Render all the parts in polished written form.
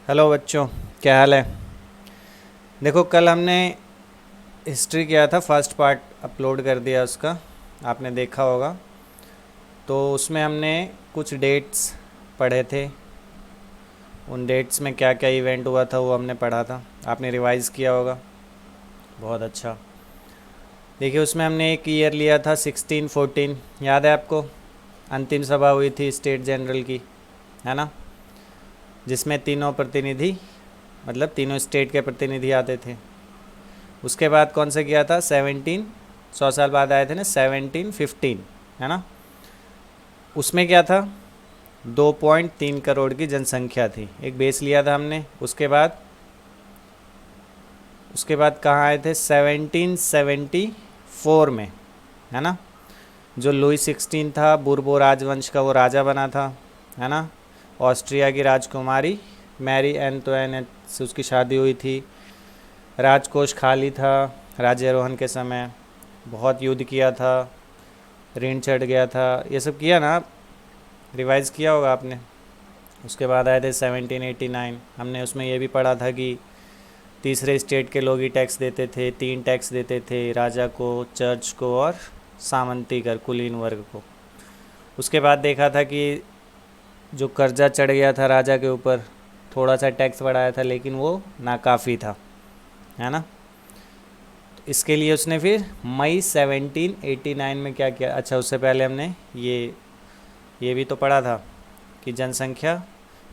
Hello बच्चों, क्या हाल है। देखो, कल हमने हिस्ट्री किया था, फर्स्ट पार्ट अपलोड कर दिया उसका, आपने देखा होगा। तो उसमें हमने कुछ डेट्स पढ़े थे। उन डेट्स में क्या क्या इवेंट हुआ था वो हमने पढ़ा था, आपने रिवाइज़ किया होगा। बहुत अच्छा। देखिए, उसमें हमने एक ईयर लिया था 1614, याद है आपको। अंतिम सभा हुई थी स्टेट जनरल की, है ना, जिसमें तीनों प्रतिनिधि, मतलब तीनों स्टेट के प्रतिनिधि आते थे। उसके बाद कौन सा किया था, 100 साल बाद आए थे ना, 1715, है ना। उसमें क्या था, 2.3 करोड़ की जनसंख्या थी, एक बेस लिया था हमने। उसके बाद कहाँ आए थे, 1774 में, है ना। जो लुई 16 था, बुर्बो राजवंश का, वो राजा बना था, है ना। ऑस्ट्रिया की राजकुमारी मैरी एंटोइनेट से उसकी शादी हुई थी। राजकोष खाली था राज्यारोहण के समय, बहुत युद्ध किया था, ऋण चढ़ गया था, ये सब किया ना आप, रिवाइज़ किया होगा आपने। उसके बाद आए थे 1789, हमने उसमें ये भी पढ़ा था कि तीसरे स्टेट के लोग ही टैक्स देते थे, 3 टैक्स देते थे, राजा को, चर्च को और सामंती कर कुलीन वर्ग को। उसके बाद देखा था कि जो कर्जा चढ़ गया था राजा के ऊपर, थोड़ा सा टैक्स बढ़ाया था लेकिन वो नाकाफ़ी था, है ना। इसके लिए उसने फिर मई 1789 में क्या किया, अच्छा उससे पहले हमने ये भी तो पढ़ा था कि जनसंख्या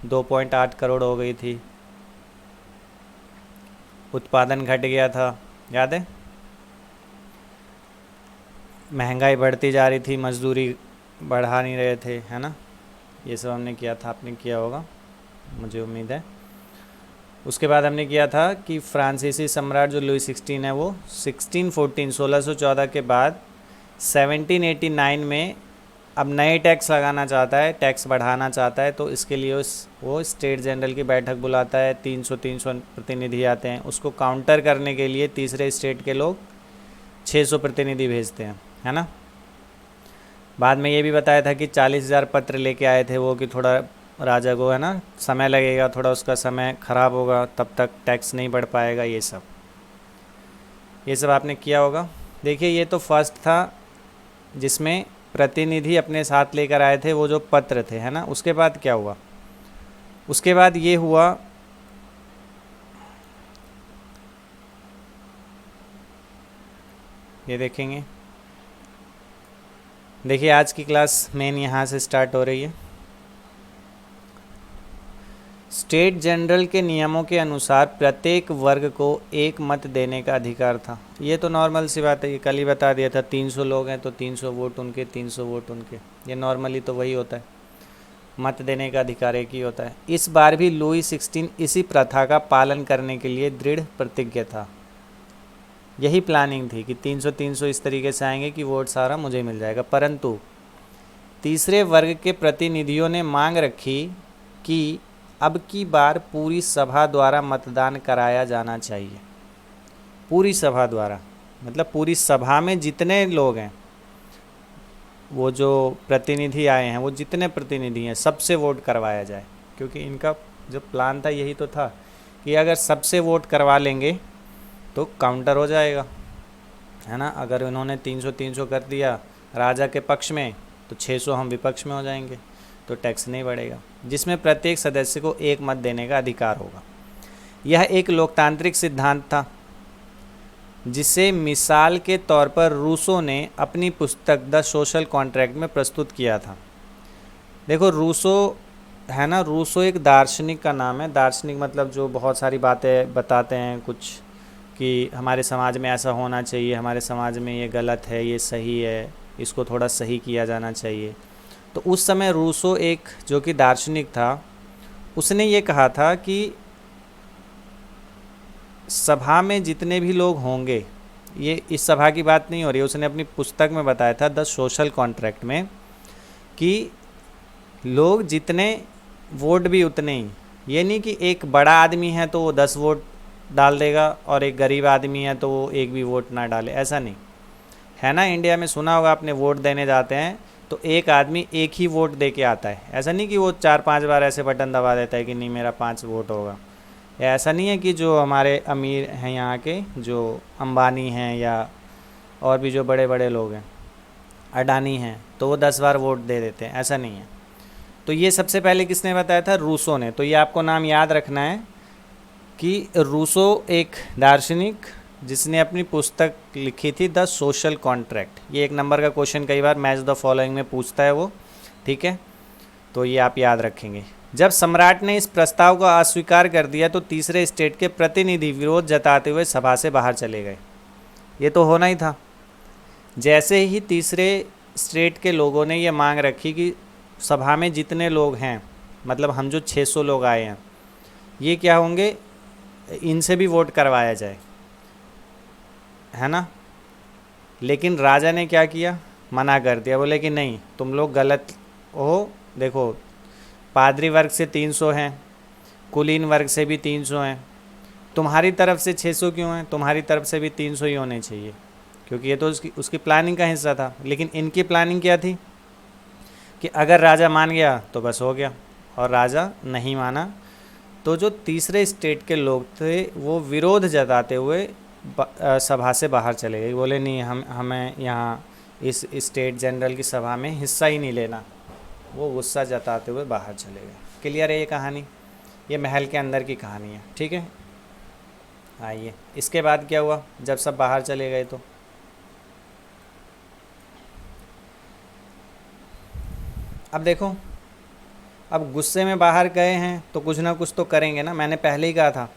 2.8 करोड़ हो गई थी, उत्पादन घट गया था, याद है। महंगाई बढ़ती जा रही थी, मजदूरी बढ़ा नहीं रहे थे, है ना। ये सब हमने किया था, आपने किया होगा, मुझे उम्मीद है। उसके बाद हमने किया था कि फ्रांसीसी सम्राट जो लुई 16 है, वो 1614 के बाद 1789 में अब नए टैक्स लगाना चाहता है, टैक्स बढ़ाना चाहता है। तो इसके लिए वो स्टेट जनरल की बैठक बुलाता है, 300 प्रतिनिधि आते हैं। उसको काउंटर करने के लिए तीसरे स्टेट के लोग 600 प्रतिनिधि भेजते हैं, है ना। बाद में ये भी बताया था कि 40,000 पत्र लेके आए थे वो, कि थोड़ा राजा को, है ना, समय लगेगा, थोड़ा उसका समय ख़राब होगा, तब तक टैक्स नहीं बढ़ पाएगा। ये सब आपने किया होगा। देखिए, ये तो फर्स्ट था जिसमें प्रतिनिधि अपने साथ लेकर आए थे, वो जो पत्र थे, है ना। उसके बाद क्या हुआ, उसके बाद ये हुआ, ये देखेंगे। देखिए, आज की क्लास मेन यहाँ से स्टार्ट हो रही है। स्टेट जनरल के नियमों के अनुसार प्रत्येक वर्ग को एक मत देने का अधिकार था। ये तो नॉर्मल सी बात है, ये कल ही बता दिया था, 300 लोग हैं तो 300 वोट उनके, 300 वोट उनके, ये नॉर्मली तो वही होता है, मत देने का अधिकार एक ही होता है। इस बार भी लुई 16 इसी प्रथा का पालन करने के लिए दृढ़ प्रतिज्ञ था। यही प्लानिंग थी कि 300 300 इस तरीके से आएंगे कि वोट सारा मुझे मिल जाएगा। परंतु तीसरे वर्ग के प्रतिनिधियों ने मांग रखी कि अब की बार पूरी सभा द्वारा मतदान कराया जाना चाहिए। पूरी सभा द्वारा मतलब पूरी सभा में जितने लोग हैं, वो जो प्रतिनिधि आए हैं, वो जितने प्रतिनिधि हैं, सबसे वोट करवाया जाए। क्योंकि इनका जो प्लान था यही तो था कि अगर सबसे वोट करवा लेंगे तो काउंटर हो जाएगा, है ना। अगर उन्होंने 300 300 कर दिया राजा के पक्ष में, तो 600 हम विपक्ष में हो जाएंगे, तो टैक्स नहीं बढ़ेगा, जिसमें प्रत्येक सदस्य को एक मत देने का अधिकार होगा। यह एक लोकतांत्रिक सिद्धांत था जिसे मिसाल के तौर पर रूसो ने अपनी पुस्तक द सोशल कॉन्ट्रैक्ट में प्रस्तुत किया था। देखो, रूसो, है ना, रूसो एक दार्शनिक का नाम है। दार्शनिक मतलब जो बहुत सारी बातें बताते हैं कुछ, कि हमारे समाज में ऐसा होना चाहिए, हमारे समाज में ये गलत है, ये सही है, इसको थोड़ा सही किया जाना चाहिए। तो उस समय रूसो एक जो कि दार्शनिक था, उसने ये कहा था कि सभा में जितने भी लोग होंगे, ये इस सभा की बात नहीं हो रही है, उसने अपनी पुस्तक में बताया था द सोशल कॉन्ट्रैक्ट में, कि लोग जितने वोट भी उतने ही। ये नहीं कि एक बड़ा आदमी है तो वो 10 वोट डाल देगा और एक गरीब आदमी है तो वो एक भी वोट ना डाले, ऐसा नहीं है ना। इंडिया में सुना होगा आपने, वोट देने जाते हैं तो एक आदमी एक ही वोट दे के आता है। ऐसा नहीं कि वो 4-5 बार ऐसे बटन दबा देता है कि नहीं मेरा 5 वोट होगा। या ऐसा नहीं है कि जो हमारे अमीर हैं यहाँ के, जो अंबानी हैं या और भी जो बड़े बड़े लोग हैं, अडानी हैं, तो वो 10 बार वोट दे देते हैं, ऐसा नहीं है। तो ये सबसे पहले किसने बताया था? रूसो ने। तो ये आपको नाम याद रखना है कि रूसो एक दार्शनिक जिसने अपनी पुस्तक लिखी थी द सोशल कॉन्ट्रैक्ट। ये 1 नंबर का क्वेश्चन कई बार मैच द फॉलोइंग में पूछता है वो, ठीक है, तो ये आप याद रखेंगे। जब सम्राट ने इस प्रस्ताव को अस्वीकार कर दिया तो तीसरे स्टेट के प्रतिनिधि विरोध जताते हुए सभा से बाहर चले गए। ये तो होना ही था। जैसे ही तीसरे स्टेट के लोगों ने ये मांग रखी कि सभा में जितने लोग हैं, मतलब हम जो 600 लोग आए हैं, ये क्या होंगे, इनसे भी वोट करवाया जाए, है ना। लेकिन राजा ने क्या किया? मना कर दिया। बोले कि नहीं, तुम लोग गलत हो। देखो, पादरी वर्ग से 300 हैं, कुलीन वर्ग से भी 300 हैं, तुम्हारी तरफ से 600 क्यों हैं? तुम्हारी तरफ से भी 300 ही होने चाहिए, क्योंकि ये तो उसकी प्लानिंग का हिस्सा था। लेकिन इनकी प्लानिंग क्या थी कि अगर राजा मान गया तो बस हो गया, और राजा नहीं माना तो जो तीसरे स्टेट के लोग थे वो विरोध जताते हुए सभा से बाहर चले गए। बोले नहीं, हमें यहाँ इस स्टेट जनरल की सभा में हिस्सा ही नहीं लेना। वो गुस्सा जताते हुए बाहर चले गए। क्लियर है ये कहानी? ये महल के अंदर की कहानी है, ठीक है। आइए, इसके बाद क्या हुआ जब सब बाहर चले गए? तो अब देखो, अब गुस्से में बाहर गए हैं तो कुछ ना कुछ तो करेंगे ना। मैंने पहले ही कहा था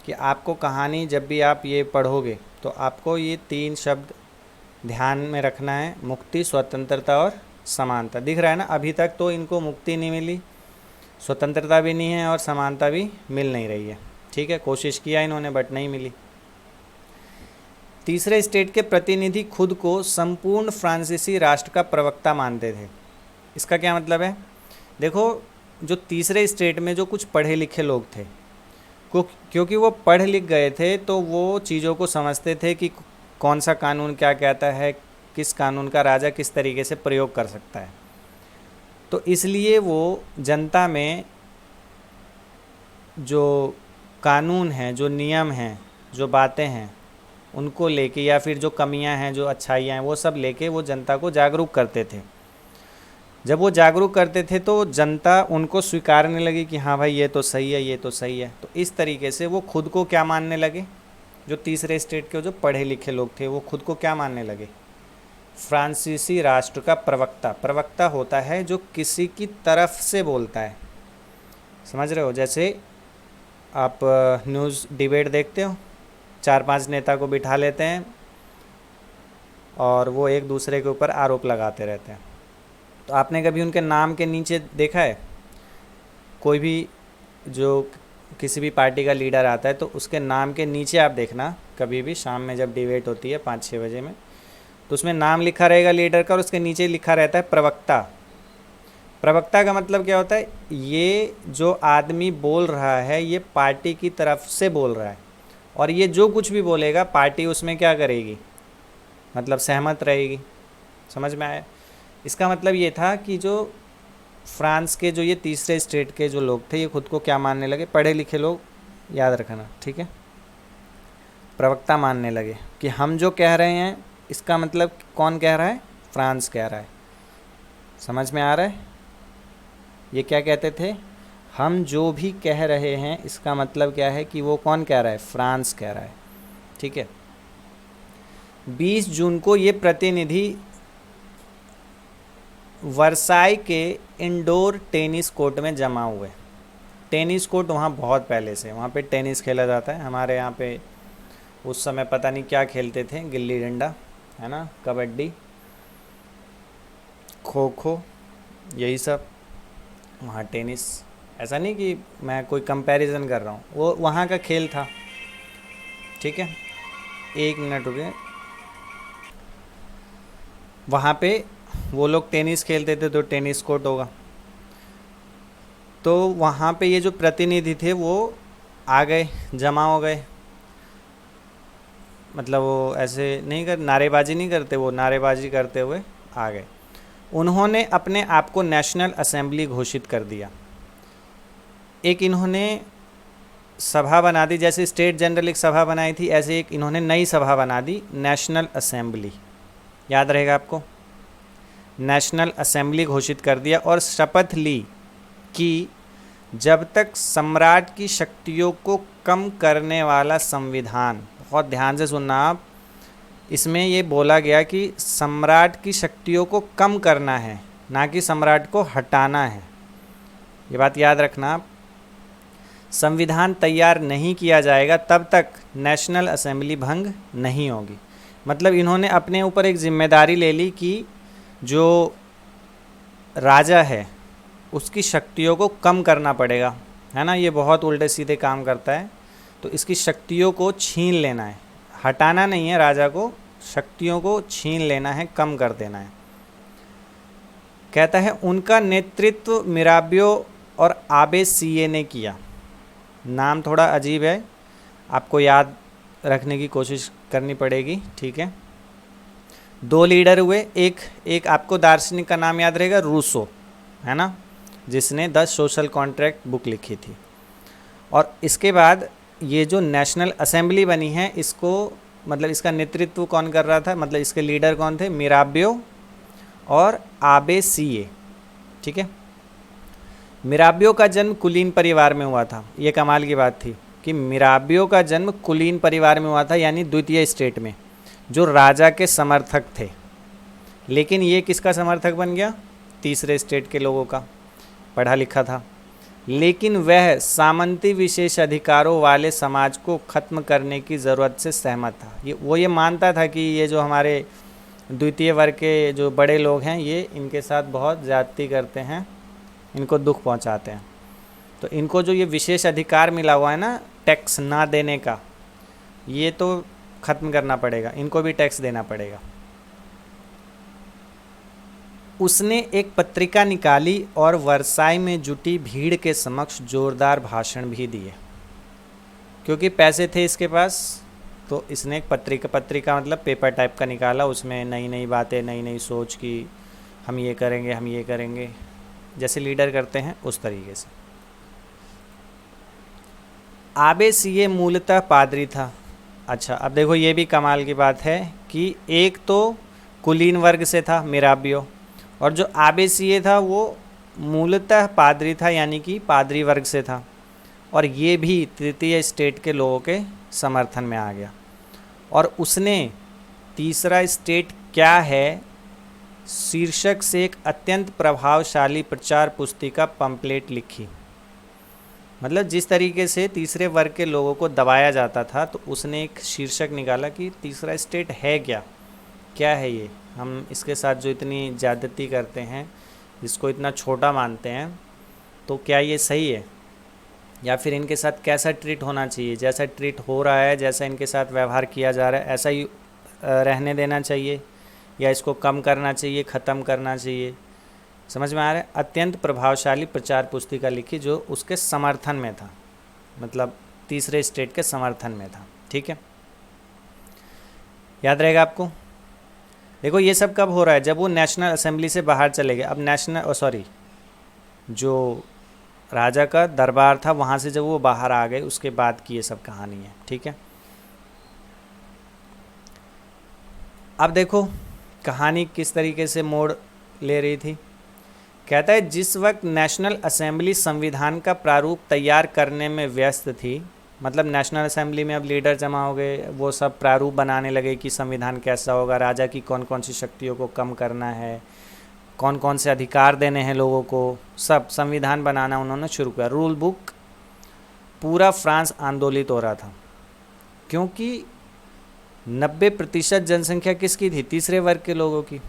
कि आपको कहानी जब भी आप ये पढ़ोगे तो आपको ये 3 शब्द ध्यान में रखना है: मुक्ति, स्वतंत्रता और समानता। दिख रहा है ना, अभी तक तो इनको मुक्ति नहीं मिली, स्वतंत्रता भी नहीं है और समानता भी मिल नहीं रही है, ठीक है। कोशिश किया इन्होंने बट नहीं मिली। तीसरे स्टेट के प्रतिनिधि खुद को संपूर्ण फ्रांसीसी राष्ट्र का प्रवक्ता मानते थे। इसका क्या मतलब है? देखो, जो तीसरे स्टेट में जो कुछ पढ़े लिखे लोग थे, क्योंकि वो पढ़ लिख गए थे तो वो चीज़ों को समझते थे कि कौन सा कानून क्या कहता है, किस कानून का राजा किस तरीके से प्रयोग कर सकता है। तो इसलिए वो जनता में जो कानून हैं, जो नियम हैं, जो बातें हैं, उनको लेके या फिर जो कमियां हैं, जो अच्छाइयाँ हैं, वो सब लेके वो जनता को जागरूक करते थे। जब वो जागरूक करते थे तो जनता उनको स्वीकारने लगी कि हाँ भाई ये तो सही है, ये तो सही है। तो इस तरीके से वो खुद को क्या मानने लगे? जो तीसरे स्टेट के जो पढ़े लिखे लोग थे वो खुद को क्या मानने लगे? फ्रांसीसी राष्ट्र का प्रवक्ता। प्रवक्ता होता है जो किसी की तरफ से बोलता है, समझ रहे हो? जैसे आप न्यूज़ डिबेट देखते हो, 4-5 नेता को बिठा लेते हैं और वो एक दूसरे के ऊपर आरोप लगाते रहते हैं। तो आपने कभी उनके नाम के नीचे देखा है? कोई भी जो किसी भी पार्टी का लीडर आता है तो उसके नाम के नीचे आप देखना, कभी भी शाम में जब डिबेट होती है 5-6 बजे में, तो उसमें नाम लिखा रहेगा लीडर का और उसके नीचे लिखा रहता है प्रवक्ता। प्रवक्ता का मतलब क्या होता है? ये जो आदमी बोल रहा है ये पार्टी की तरफ से बोल रहा है, और ये जो कुछ भी बोलेगा पार्टी उसमें क्या करेगी? मतलब सहमत रहेगी। समझ में आया? इसका मतलब ये था कि जो फ्रांस के जो ये तीसरे स्टेट के जो लोग थे ये खुद को क्या मानने लगे? पढ़े लिखे लोग, याद रखना, ठीक है। प्रवक्ता मानने लगे कि हम जो कह रहे हैं, इसका मतलब कौन कह रहा है? फ्रांस कह रहा है। समझ में आ रहा है? ये क्या कहते थे? हम जो भी कह रहे हैं इसका मतलब क्या है कि वो कौन कह रहा है? फ्रांस कह रहा है, ठीक है। 20 जून को ये प्रतिनिधि वर्साई के इंडोर टेनिस कोर्ट में जमा हुए। टेनिस कोर्ट वहाँ बहुत पहले से, वहाँ पे टेनिस खेला जाता है। हमारे यहाँ पे उस समय पता नहीं क्या खेलते थे, गिल्ली डंडा, है ना, कबड्डी, खो खो, यही सब। वहाँ टेनिस, ऐसा नहीं कि मैं कोई कंपैरिजन कर रहा हूँ, वो वहाँ का खेल था, ठीक है। 1 मिनट रुके। वहाँ पे वो लोग टेनिस खेलते थे तो टेनिस कोर्ट होगा। तो वहाँ पे ये जो प्रतिनिधि थे वो आ गए, जमा हो गए। मतलब वो ऐसे नहीं कर, नारेबाजी नहीं करते, वो नारेबाजी करते हुए आ गए। उन्होंने अपने आप को नेशनल असेंबली घोषित कर दिया। एक इन्होंने सभा बना दी, जैसे स्टेट जनरल एक सभा बनाई थी, ऐसे एक इन्होंने नई सभा बना दी, नेशनल असेंबली। याद रहेगा आपको, नेशनल असेंबली घोषित कर दिया और शपथ ली कि जब तक सम्राट की शक्तियों को कम करने वाला संविधान, बहुत ध्यान से सुनना आप, इसमें ये बोला गया कि सम्राट की शक्तियों को कम करना है, ना कि सम्राट को हटाना है। ये बात याद रखना आप। संविधान तैयार नहीं किया जाएगा तब तक नेशनल असेंबली भंग नहीं होगी। मतलब इन्होंने अपने ऊपर एक जिम्मेदारी ले ली कि जो राजा है उसकी शक्तियों को कम करना पड़ेगा, है ना। ये बहुत उल्टे सीधे काम करता है, तो इसकी शक्तियों को छीन लेना है, हटाना नहीं है राजा को, शक्तियों को छीन लेना है, कम कर देना है। कहता है उनका नेतृत्व मिराबियो और आबे सीए ने किया। नाम थोड़ा अजीब है, आपको याद रखने की कोशिश करनी पड़ेगी, ठीक है। दो लीडर हुए, एक आपको दार्शनिक का नाम याद रहेगा, रूसो, है ना, जिसने द सोशल कॉन्ट्रैक्ट बुक लिखी थी। और इसके बाद ये जो नेशनल असेंबली बनी है, इसको मतलब इसका नेतृत्व कौन कर रहा था, मतलब इसके लीडर कौन थे, मिराबियो और आबे सीए, ठीक है। मिराबियो का जन्म कुलीन परिवार में हुआ था। ये कमाल की बात थी कि मिराबियो का जन्म कुलीन परिवार में हुआ था, यानी द्वितीय स्टेट में, जो राजा के समर्थक थे। लेकिन ये किसका समर्थक बन गया, तीसरे स्टेट के लोगों का, पढ़ा लिखा था। लेकिन वह सामंती विशेष अधिकारों वाले समाज को ख़त्म करने की ज़रूरत से सहमत था। ये मानता था कि ये जो हमारे द्वितीय वर्ग के जो बड़े लोग हैं, ये इनके साथ बहुत ज़्यादती करते हैं, इनको दुख पहुंचाते हैं। तो इनको जो ये विशेष अधिकार मिला हुआ है ना, टैक्स ना देने का, ये तो ख़त्म करना पड़ेगा, इनको भी टैक्स देना पड़ेगा। उसने एक पत्रिका निकाली और वर्साई में जुटी भीड़ के समक्ष जोरदार भाषण भी दिए। क्योंकि पैसे थे इसके पास, तो इसने एक पत्रिका मतलब पेपर टाइप का निकाला, उसमें नई नई बातें, नई नई सोच की, हम ये करेंगे, हम ये करेंगे, जैसे लीडर करते हैं उस तरीके से। आबे सीए मूलतः पादरी था। अच्छा, अब देखो ये भी कमाल की बात है कि एक तो कुलीन वर्ग से था मिराबियो, और जो आबे सीए था वो मूलतः पादरी था, यानी कि पादरी वर्ग से था, और ये भी तृतीय स्टेट के लोगों के समर्थन में आ गया। और उसने तीसरा स्टेट क्या है शीर्षक से एक अत्यंत प्रभावशाली प्रचार पुस्तिका पंपलेट लिखी। मतलब जिस तरीके से तीसरे वर्ग के लोगों को दबाया जाता था, तो उसने एक शीर्षक निकाला कि तीसरा स्टेट है क्या, क्या है ये, हम इसके साथ जो इतनी ज़्यादती करते हैं, जिसको इतना छोटा मानते हैं, तो क्या ये सही है, या फिर इनके साथ कैसा ट्रीट होना चाहिए, जैसा ट्रीट हो रहा है, जैसा इनके साथ व्यवहार किया जा रहा है, ऐसा ही रहने देना चाहिए, या इसको कम करना चाहिए, ख़त्म करना चाहिए। समझ में आ रहा है। अत्यंत प्रभावशाली प्रचार पुस्तिका लिखी जो उसके समर्थन में था, मतलब तीसरे स्टेट के समर्थन में था, ठीक है, याद रहेगा आपको। देखो ये सब कब हो रहा है, जब वो नेशनल असेंबली से बाहर चले गए। अब जो राजा का दरबार था वहाँ से जब वो बाहर आ गए, उसके बाद की ये सब कहानी है, ठीक है। अब देखो कहानी किस तरीके से मोड़ ले रही थी। कहता है जिस वक्त नेशनल असेंबली संविधान का प्रारूप तैयार करने में व्यस्त थी, मतलब नेशनल असेंबली में अब लीडर जमा हो गए, वो सब प्रारूप बनाने लगे कि संविधान कैसा होगा, राजा की कौन कौन सी शक्तियों को कम करना है, कौन कौन से अधिकार देने हैं लोगों को, सब संविधान बनाना उन्होंने शुरू किया। रूल बुक, पूरा फ्रांस आंदोलित हो रहा था, क्योंकि 90% जनसंख्या किसकी थी, तीसरे वर्ग के लोगों की।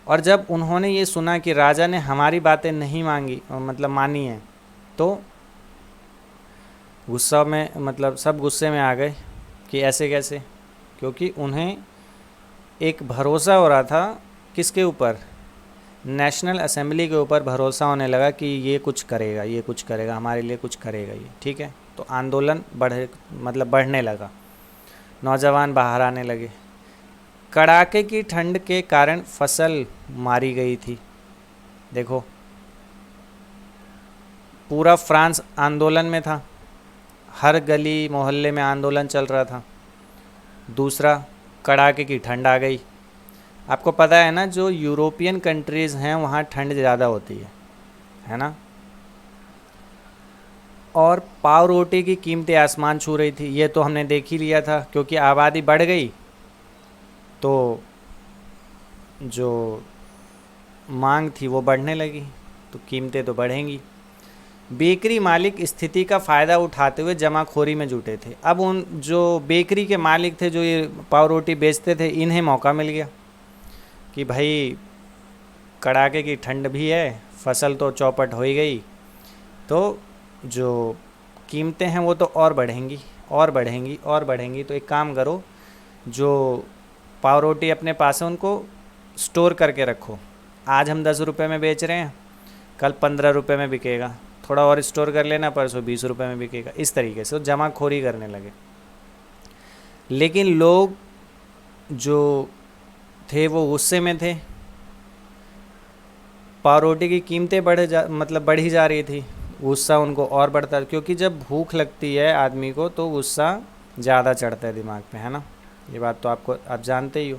और जब उन्होंने ये सुना कि राजा ने हमारी बातें नहीं मांगी, मतलब मानी है, तो गुस्सा में, मतलब सब गुस्से में आ गए कि ऐसे कैसे, क्योंकि उन्हें एक भरोसा हो रहा था किसके ऊपर, नेशनल असेंबली के ऊपर भरोसा होने लगा कि ये कुछ करेगा, ये कुछ करेगा, हमारे लिए कुछ करेगा ये, ठीक है। तो आंदोलन बढ़ने लगा, नौजवान बाहर आने लगे। कड़ाके की ठंड के कारण फसल मारी गई थी। देखो, पूरा फ्रांस आंदोलन में था, हर गली मोहल्ले में आंदोलन चल रहा था। दूसरा, कड़ाके की ठंड आ गई। आपको पता है ना, जो यूरोपियन कंट्रीज़ हैं वहाँ ठंड ज़्यादा होती है ना। और पाव रोटी की कीमतें आसमान छू रही थी, ये तो हमने देख ही लिया था, क्योंकि आबादी बढ़ गई तो जो मांग थी वो बढ़ने लगी, तो कीमतें तो बढ़ेंगी। बेकरी मालिक स्थिति का फ़ायदा उठाते हुए जमाखोरी में जुटे थे। अब उन जो बेकरी के मालिक थे, जो ये पाव रोटी बेचते थे, इन्हें मौका मिल गया कि भाई कड़ाके की ठंड भी है, फसल तो चौपट हो ही गई, तो जो कीमतें हैं वो तो और बढ़ेंगी और बढ़ेंगी और बढ़ेंगी। तो एक काम करो, जो पाव रोटी अपने पास है उनको स्टोर करके रखो। आज हम 10 रुपये में बेच रहे हैं, कल 15 रुपये में बिकेगा, थोड़ा और स्टोर कर लेना, परसों 20 रुपये में बिकेगा। इस तरीके से वो जमाखोरी करने लगे। लेकिन लोग जो थे वो गुस्से में थे, पाव रोटी की कीमतें बढ़ ही जा रही थी। गुस्सा उनको और बढ़ता, क्योंकि जब भूख लगती है आदमी को तो गुस्सा ज़्यादा चढ़ता है दिमाग पे, है ना। ये बात तो आप जानते ही हो।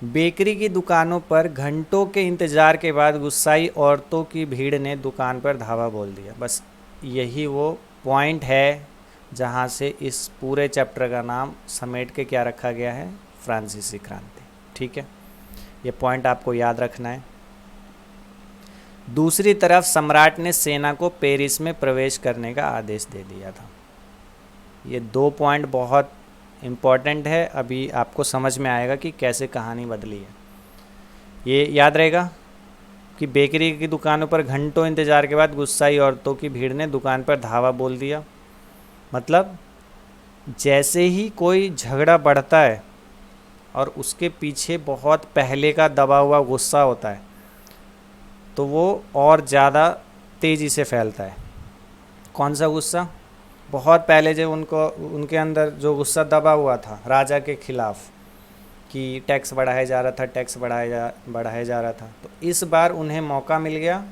बेकरी की दुकानों पर घंटों के इंतज़ार के बाद गुस्साई औरतों की भीड़ ने दुकान पर धावा बोल दिया। बस यही वो पॉइंट है जहाँ से इस पूरे चैप्टर का नाम समेट के क्या रखा गया है, फ्रांसीसी क्रांति। ठीक है, ये पॉइंट आपको याद रखना है। दूसरी तरफ सम्राट ने सेना को पेरिस में प्रवेश करने का आदेश दे दिया था। ये 2 पॉइंट बहुत इम्पॉर्टेंट है, अभी आपको समझ में आएगा कि कैसे कहानी बदली है। ये याद रहेगा कि बेकरी की दुकानों पर घंटों इंतज़ार के बाद गुस्साई औरतों की भीड़ ने दुकान पर धावा बोल दिया। मतलब जैसे ही कोई झगड़ा बढ़ता है और उसके पीछे बहुत पहले का दबा हुआ गुस्सा होता है, तो वो और ज़्यादा तेज़ी से फैलता है। कौन सा गुस्सा? बहुत पहले जब उनके अंदर जो गुस्सा दबा हुआ था राजा के खिलाफ़ कि टैक्स बढ़ाया जा रहा था, टैक्स बढ़ाया जा रहा था, तो इस बार उन्हें मौका मिल गया।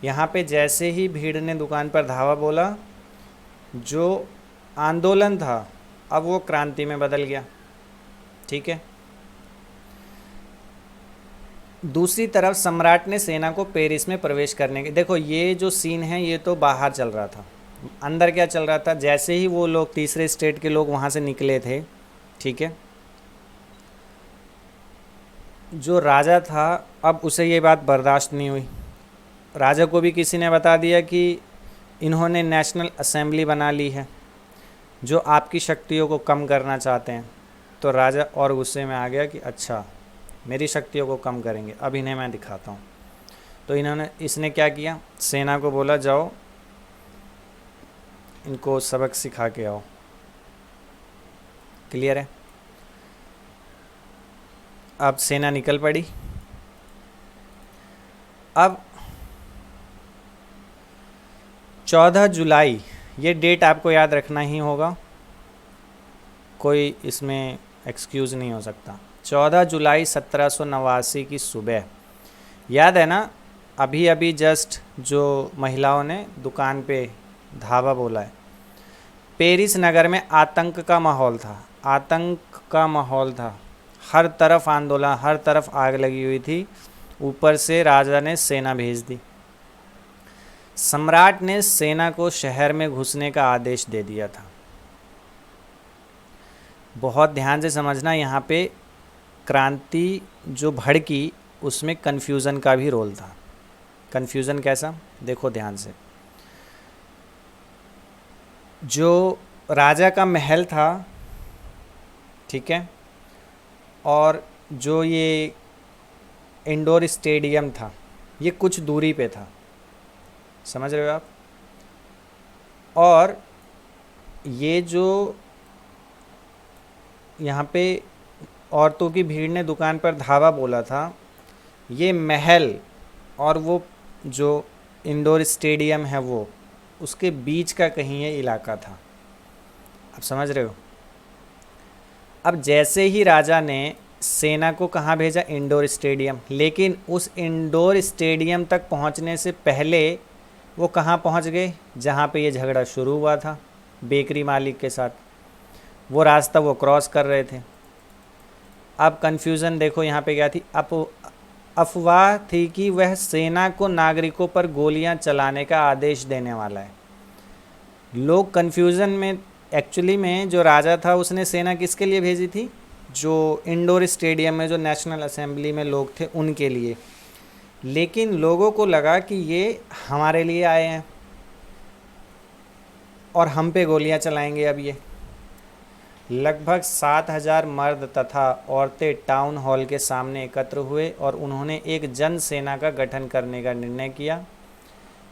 यहाँ पे जैसे ही भीड़ ने दुकान पर धावा बोला, जो आंदोलन था अब वो क्रांति में बदल गया। ठीक है। दूसरी तरफ सम्राट ने सेना को पेरिस में प्रवेश करने के, देखो ये जो सीन है ये तो बाहर चल रहा था, अंदर क्या चल रहा था? जैसे ही वो लोग तीसरे स्टेट के लोग वहाँ से निकले थे, ठीक है, जो राजा था अब उसे ये बात बर्दाश्त नहीं हुई। राजा को भी किसी ने बता दिया कि इन्होंने नेशनल असेंबली बना ली है जो आपकी शक्तियों को कम करना चाहते हैं। तो राजा और गुस्से में आ गया कि अच्छा, मेरी शक्तियों को कम करेंगे, अब इन्हें मैं दिखाता हूँ। तो इसने क्या किया, सेना को बोला जाओ इनको सबक सिखा के आओ। क्लियर है? अब सेना निकल पड़ी। अब 14 जुलाई, ये डेट आपको याद रखना ही होगा, कोई इसमें एक्सक्यूज़ नहीं हो सकता। 14 जुलाई 1789 की सुबह, याद है ना, अभी अभी जस्ट जो महिलाओं ने दुकान पे धावा बोला है। पेरिस नगर में आतंक का माहौल था, आतंक का माहौल था, हर तरफ आंदोलन, हर तरफ आग लगी हुई थी। ऊपर से राजा ने सेना भेज दी। सम्राट ने सेना को शहर में घुसने का आदेश दे दिया था। बहुत ध्यान से समझना, यहाँ पे क्रांति जो भड़की उसमें कन्फ्यूज़न का भी रोल था। कन्फ्यूज़न कैसा? देखो ध्यान से, जो राजा का महल था, ठीक है, और जो ये इंडोर स्टेडियम था, ये कुछ दूरी पे था, समझ रहे हो आप? और ये जो यहाँ पे औरतों की भीड़ ने दुकान पर धावा बोला था, ये महल और वो जो इंडोर स्टेडियम है वो उसके बीच का कहीं ये इलाका था। आप समझ रहे हो? अब जैसे ही राजा ने सेना को कहाँ भेजा, इंडोर स्टेडियम, लेकिन उस इंडोर स्टेडियम तक पहुँचने से पहले वो कहाँ पहुँच गए, जहाँ पे ये झगड़ा शुरू हुआ था बेकरी मालिक के साथ। वो रास्ता वो क्रॉस कर रहे थे। अब कन्फ्यूज़न देखो यहाँ पे क्या थी, अफवाह थी कि वह सेना को नागरिकों पर गोलियां चलाने का आदेश देने वाला है। लोग कन्फ्यूज़न में, एक्चुअली में जो राजा था उसने सेना किसके लिए भेजी थी, जो इंडोर स्टेडियम में जो नेशनल असेंबली में लोग थे उनके लिए, लेकिन लोगों को लगा कि ये हमारे लिए आए हैं और हम पे गोलियां चलाएंगे। अब ये लगभग 7,000 मर्द तथा औरतें टाउन हॉल के सामने एकत्र हुए और उन्होंने एक जन सेना का गठन करने का निर्णय किया।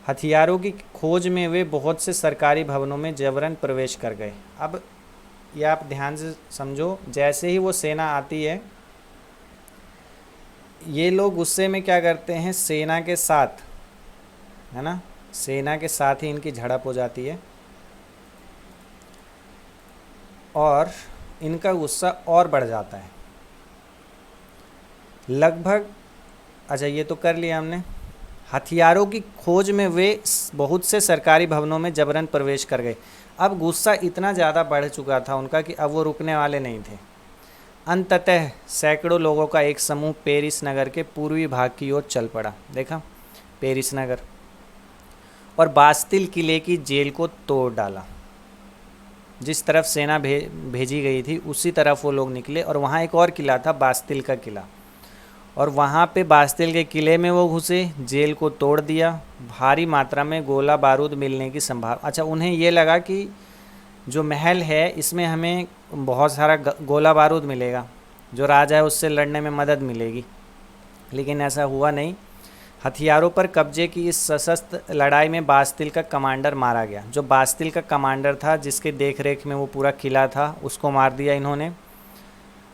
हथियारों की खोज में वे बहुत से सरकारी भवनों में जबरन प्रवेश कर गए। अब ये आप ध्यान से समझो, जैसे ही वो सेना आती है, ये लोग गुस्से में क्या करते हैं, सेना के साथ, है ना, सेना के साथ ही इनकी झड़प हो जाती है और इनका गुस्सा और बढ़ जाता है। लगभग, अच्छा ये तो कर लिया हमने। हथियारों की खोज में वे बहुत से सरकारी भवनों में जबरन प्रवेश कर गए। अब गुस्सा इतना ज़्यादा बढ़ चुका था उनका कि अब वो रुकने वाले नहीं थे। अंततः सैकड़ों लोगों का एक समूह पेरिस नगर के पूर्वी भाग की ओर चल पड़ा। देखा, पेरिस नगर, और बास्तिल किले की जेल को तोड़ डाला। जिस तरफ सेना भेजी गई थी उसी तरफ वो लोग निकले, और वहाँ एक और किला था, बास्तिल का किला, और वहाँ पे बास्तिल के किले में वो घुसे, जेल को तोड़ दिया। भारी मात्रा में गोला बारूद मिलने की संभावना, अच्छा उन्हें ये लगा कि जो महल है इसमें हमें बहुत सारा गोला बारूद मिलेगा, जो राजा है उससे लड़ने में मदद मिलेगी, लेकिन ऐसा हुआ नहीं। हथियारों पर कब्जे की इस सशस्त्र लड़ाई में बास्तिल का कमांडर मारा गया। जो बास्तिल का कमांडर था, जिसके देख रेख में वो पूरा किला था, उसको मार दिया इन्होंने,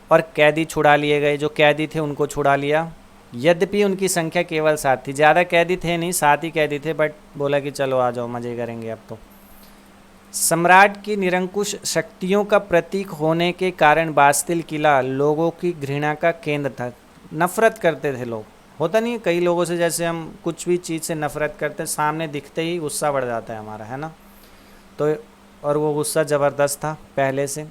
और कैदी छुड़ा लिए गए। जो कैदी थे उनको छुड़ा लिया। यद्यपि उनकी संख्या केवल 7 थी, ज़्यादा कैदी थे नहीं, 7 ही कैदी थे, बट बोला कि चलो आ जाओ, मज़े करेंगे अब तो। सम्राट की निरंकुश शक्तियों का प्रतीक होने के कारण बास्तिल किला लोगों की घृणा का केंद्र था। नफरत करते थे लोग, होता नहीं कई लोगों से, जैसे हम कुछ भी चीज़ से नफरत करते हैं, सामने दिखते ही गुस्सा बढ़ जाता है हमारा, है ना। तो और वो गुस्सा ज़बरदस्त था पहले से,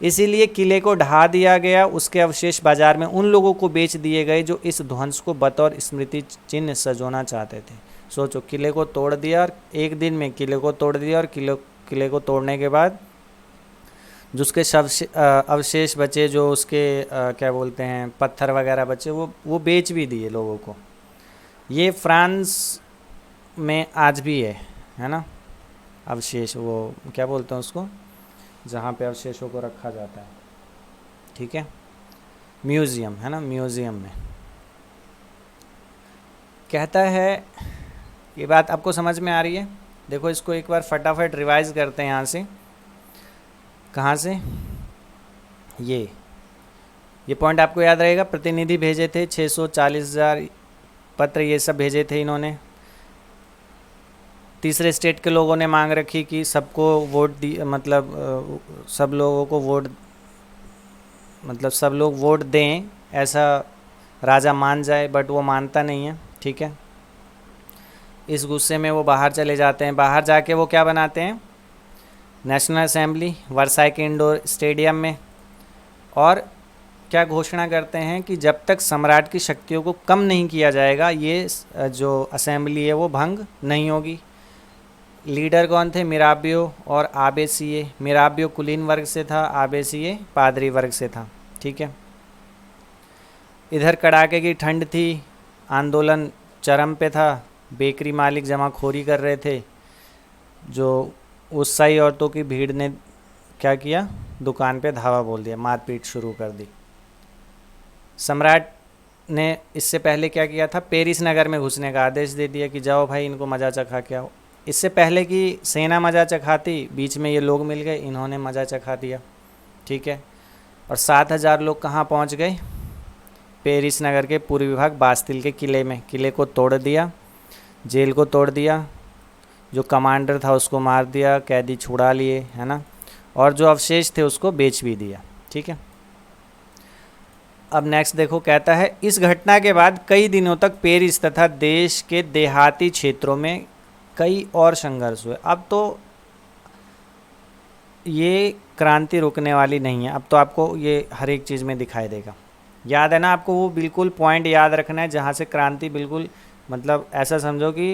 इसीलिए किले को ढा दिया गया। उसके अवशेष बाजार में उन लोगों को बेच दिए गए जो इस ध्वंस को बतौर स्मृति चिन्ह सजोना चाहते थे। सोचो, किले को तोड़ दिया, और एक दिन में किले को तोड़ दिया, और किले को तोड़ने के बाद जो उसके अवशेष बचे, जो उसके क्या बोलते हैं, पत्थर वगैरह बचे, वो बेच भी दिए लोगों को। ये फ्रांस में आज भी है ना, अवशेष, वो क्या बोलते हैं उसको, जहाँ पे अवशेषों को रखा जाता है, ठीक है, म्यूज़ियम, है ना, म्यूज़ियम में। कहता है, ये बात आपको समझ में आ रही है? देखो इसको एक बार फटाफट रिवाइज करते हैं। यहाँ से, कहाँ से, ये पॉइंट आपको याद रहेगा। प्रतिनिधि भेजे थे 640,000 पत्र, ये सब भेजे थे इन्होंने। तीसरे स्टेट के लोगों ने मांग रखी कि सबको वोट दी, मतलब सब लोगों को वोट, मतलब सब लोग वोट दें, ऐसा राजा मान जाए, बट वो मानता नहीं है, ठीक है। इस गुस्से में वो बाहर चले जाते हैं। बाहर जाके वो क्या बनाते हैं, नेशनल असेंबली वर्साई के इंडोर स्टेडियम में, और क्या घोषणा करते हैं कि जब तक सम्राट की शक्तियों को कम नहीं किया जाएगा, ये जो असेंबली है वो भंग नहीं होगी। लीडर कौन थे, मिराबियो और आबेसिये। मिराबियो कुलीन वर्ग से था, आबेसिये पादरी वर्ग से था, ठीक है। इधर कड़ाके की ठंड थी, आंदोलन चरम पे था, बेकरी मालिक जमाखोरी कर रहे थे। जो उत्साही औरतों की भीड़ ने क्या किया, दुकान पे धावा बोल दिया, मारपीट शुरू कर दी। सम्राट ने इससे पहले क्या किया था, पेरिस नगर में घुसने का आदेश दे दिया कि जाओ भाई, इनको मज़ा चखा के आओ। इससे पहले कि सेना मज़ा चखाती, बीच में ये लोग मिल गए, इन्होंने मज़ा चखा दिया, ठीक है। और 7,000 लोग कहाँ पहुँच गए, पेरिस नगर के पूर्वी भाग बास्तिल के किले में। किले को तोड़ दिया, जेल को तोड़ दिया, जो कमांडर था उसको मार दिया, कैदी छुड़ा लिए, है ना, और जो अवशेष थे उसको बेच भी दिया, ठीक है। अब नेक्स्ट देखो, कहता है इस घटना के बाद कई दिनों तक पेरिस तथा देश के देहाती क्षेत्रों में कई और संघर्ष हुए। अब तो ये क्रांति रुकने वाली नहीं है, अब तो आपको ये हर एक चीज़ में दिखाई देगा। याद है ना आपको, वो बिल्कुल पॉइंट याद रखना है जहाँ से क्रांति बिल्कुल, मतलब ऐसा समझो कि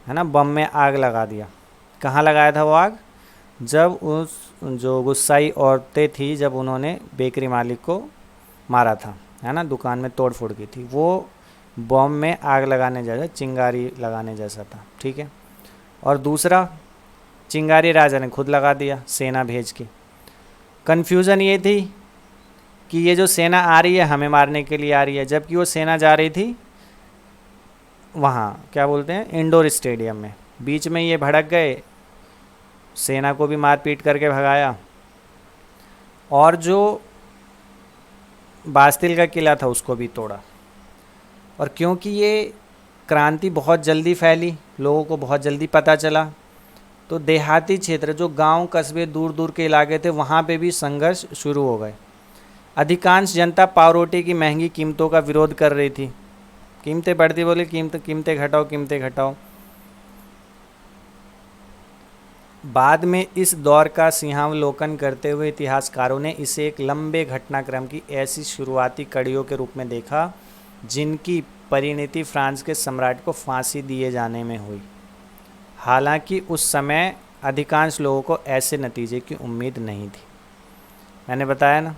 है ना, बम में आग लगा दिया। कहाँ लगाया था वो आग? जब उस जो गुस्साई औरतें थी, जब उन्होंने बेकरी मालिक को मारा था, है ना, दुकान में तोड़ फोड़ की थी, वो बम में आग लगाने जैसा, चिंगारी लगाने जैसा था, ठीक है। और दूसरा, चिंगारी राजा ने खुद लगा दिया सेना भेज के। कन्फ्यूज़न ये थी कि ये जो सेना आ रही है हमें मारने के लिए आ रही है, जबकि वो सेना जा रही थी वहाँ क्या बोलते हैं, इंडोर स्टेडियम में। बीच में ये भड़क गए, सेना को भी मार पीट करके भगाया, और जो बास्तिल का किला था उसको भी तोड़ा। और क्योंकि ये क्रांति बहुत जल्दी फैली, लोगों को बहुत जल्दी पता चला, तो देहाती क्षेत्र, जो गांव कस्बे दूर दूर के इलाके थे, वहाँ पे भी संघर्ष शुरू हो गए। अधिकांश जनता पावरोटी की महंगी कीमतों का विरोध कर रही थी। कीमतें बढ़ती, बोले कीमतें घटाओ, कीमतें घटाओ। बाद में इस दौर का सिंहावलोकन करते हुए इतिहासकारों ने इसे एक लंबे घटनाक्रम की ऐसी शुरुआती कड़ियों के रूप में देखा जिनकी परिणति फ्रांस के सम्राट को फांसी दिए जाने में हुई। हालांकि उस समय अधिकांश लोगों को ऐसे नतीजे की उम्मीद नहीं थी। मैंने बताया ना,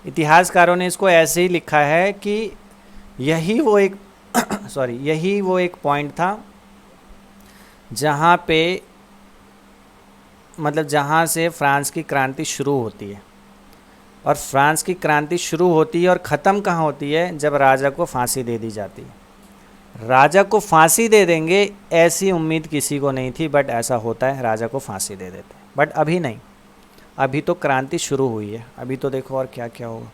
इतिहासकारों ने इसको ऐसे ही लिखा है कि यही वो एक यही वो एक पॉइंट था जहाँ पे, मतलब जहाँ से फ्रांस की क्रांति शुरू होती है। और फ्रांस की क्रांति शुरू होती है और ख़त्म कहाँ होती है? जब राजा को फांसी दे दी जाती है। राजा को फांसी दे देंगे ऐसी उम्मीद किसी को नहीं थी, बट ऐसा होता है, राजा को फांसी दे देते हैं। बट अभी नहीं, अभी तो क्रांति शुरू हुई है। अभी तो देखो और क्या क्या होगा,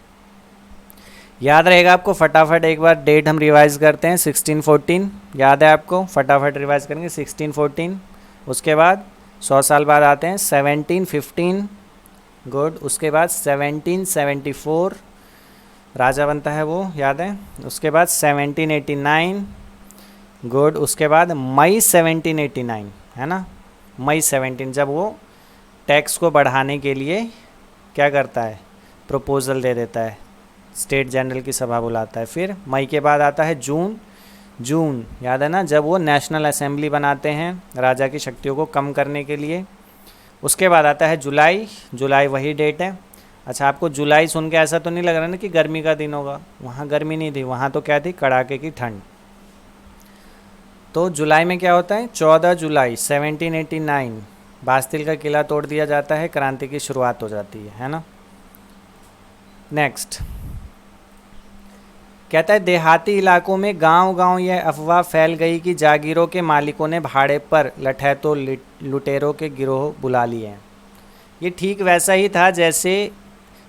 याद रहेगा आपको। फटाफट एक बार डेट हम रिवाइज करते हैं। 1614 याद है आपको? फटाफट रिवाइज करेंगे। 1614, उसके बाद 100 साल बाद आते हैं 1715, गुड। उसके बाद 1774 राजा बनता है वो, याद है। उसके बाद 1789, गुड। उसके बाद मई 1789, है ना, मई 17, जब वो टैक्स को बढ़ाने के लिए क्या करता है, प्रपोजल दे देता है, स्टेट जनरल की सभा बुलाता है। फिर मई के बाद आता है जून, जून याद है ना, जब वो नेशनल असेंबली बनाते हैं राजा की शक्तियों को कम करने के लिए। उसके बाद आता है जुलाई, जुलाई वही डेट है। अच्छा, आपको जुलाई सुन के ऐसा तो नहीं लग रहा ना कि गर्मी का दिन होगा? वहाँ गर्मी नहीं थी, वहाँ तो क्या थी, कड़ाके की ठंड। तो जुलाई में क्या होता है, 14 जुलाई 1789 बास्तिल का किला तोड़ दिया जाता है, क्रांति की शुरुआत हो जाती है ना। नेक्स्ट कहता है देहाती इलाकों में गांव-गांव यह अफवाह फैल गई कि जागीरों के मालिकों ने भाड़े पर लठैतों लुटेरों के गिरोह बुला लिए हैं। ये ठीक वैसा ही था जैसे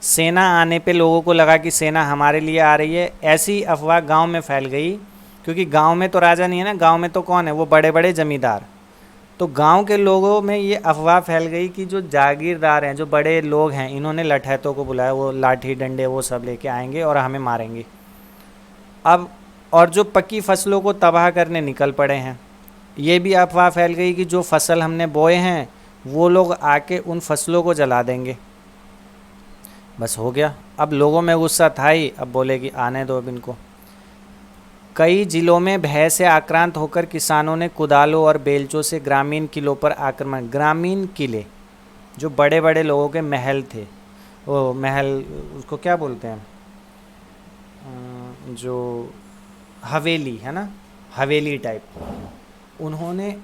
सेना आने पे लोगों को लगा कि सेना हमारे लिए आ रही है, ऐसी अफवाह गांव में फैल गई। क्योंकि गांव में तो राजा नहीं है ना, गांव में तो कौन है, वो बड़े बड़े जमींदार। तो गांव के लोगों में ये अफवाह फैल गई कि जो जागीरदार हैं, जो बड़े लोग हैं, इन्होंने लठैतों को बुलाया, वो लाठी डंडे वो सब लेके आएंगे और हमें मारेंगे। अब और जो पक्की फसलों को तबाह करने निकल पड़े हैं। ये भी अफवाह फैल गई कि जो फसल हमने बोए हैं वो लोग आके उन फसलों को जला देंगे। बस हो गया। अब लोगों में गुस्सा था ही, अब बोले कि आने दो अब इनको। कई जिलों में भय से आक्रांत होकर किसानों ने कुदालों और बेलचों से ग्रामीण किलों पर आक्रमण, ग्रामीण किले जो बड़े बड़े लोगों के महल थे, वो महल उसको क्या बोलते हैं, जो हवेली है ना, हवेली टाइप, उन्होंने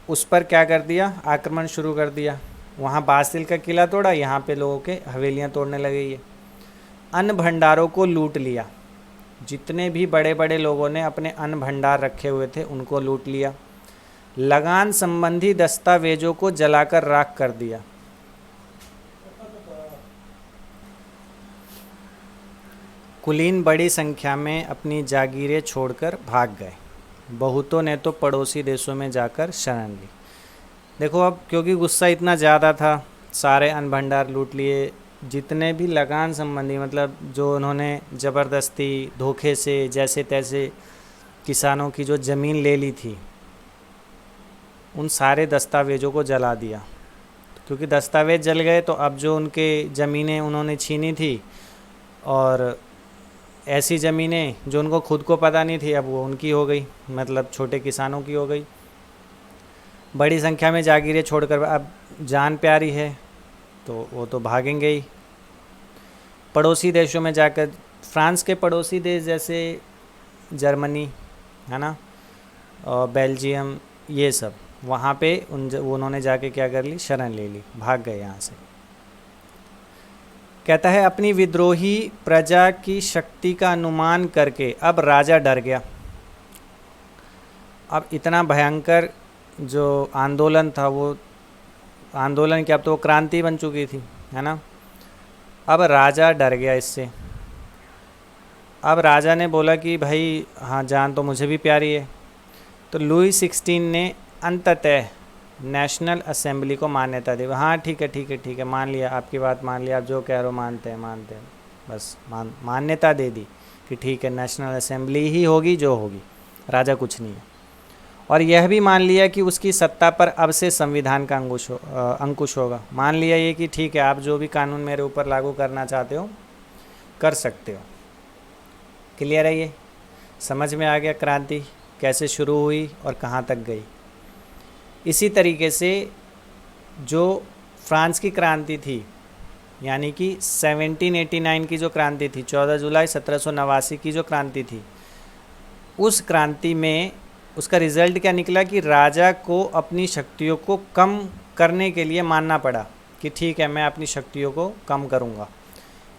उस पर क्या कर दिया, आक्रमण शुरू कर दिया। वहाँ बास्तिल का किला तोड़ा, यहाँ पे लोगों के हवेलियाँ तोड़ने लगे। ये अन्न भंडारों को लूट लिया। जितने भी बड़े बड़े लोगों ने अपने अन्न भंडार रखे हुए थे उनको लूट लिया। लगान संबंधी दस्तावेजों को जलाकर राख कर दिया। कुलीन बड़ी संख्या में अपनी जागीरें छोड़कर भाग गए। बहुतों ने तो पड़ोसी देशों में जाकर शरण ली। देखो अब क्योंकि गुस्सा इतना ज़्यादा था, सारे अन्न भंडार लूट लिए, जितने भी लगान संबंधी मतलब जो उन्होंने ज़बरदस्ती धोखे से जैसे तैसे किसानों की जो ज़मीन ले ली थी, उन सारे दस्तावेज़ों को जला दिया। क्योंकि दस्तावेज़ जल गए तो अब जो उनके ज़मीनें उन्होंने छीनी थी और ऐसी ज़मीनें जो उनको खुद को पता नहीं थी, अब वो उनकी हो गई, मतलब छोटे किसानों की हो गई। बड़ी संख्या में जागीरें छोड़कर अब जान प्यारी है तो वो तो भागेंगे ही। पड़ोसी देशों में जाकर, फ्रांस के पड़ोसी देश जैसे जर्मनी है ना, और बेल्जियम, ये सब वहाँ पे उन्होंने जाके क्या कर ली, शरण ले ली, भाग गए यहाँ से। कहता है अपनी विद्रोही प्रजा की शक्ति का अनुमान करके अब राजा डर गया। अब इतना भयंकर जो आंदोलन था, वो आंदोलन क्या, अब तो वो क्रांति बन चुकी थी, है ना। अब राजा डर गया इससे। अब राजा ने बोला कि भाई हाँ, जान तो मुझे भी प्यारी है। तो लुई 16 ने अंततः नेशनल असेंबली को मान्यता दी। हाँ ठीक है ठीक है ठीक है, मान लिया आपकी बात, मान लिया, आप जो कह रहे हो मानते हैं मानते हैं, बस मान्यता दे दी कि ठीक है नेशनल असेंबली ही होगी जो होगी, राजा कुछ नहीं है। और यह भी मान लिया कि उसकी सत्ता पर अब से संविधान का अंकुश होगा। मान लिया ये कि ठीक है, आप जो भी कानून मेरे ऊपर लागू करना चाहते हो कर सकते हो। क्लियर है, ये समझ में आ गया क्रांति कैसे शुरू हुई और कहाँ तक गई। इसी तरीके से जो फ्रांस की क्रांति थी, यानी कि 1789 की जो क्रांति थी, 14 जुलाई 1789 की जो क्रांति थी, उस क्रांति में उसका रिज़ल्ट क्या निकला कि राजा को अपनी शक्तियों को कम करने के लिए मानना पड़ा कि ठीक है मैं अपनी शक्तियों को कम करूँगा।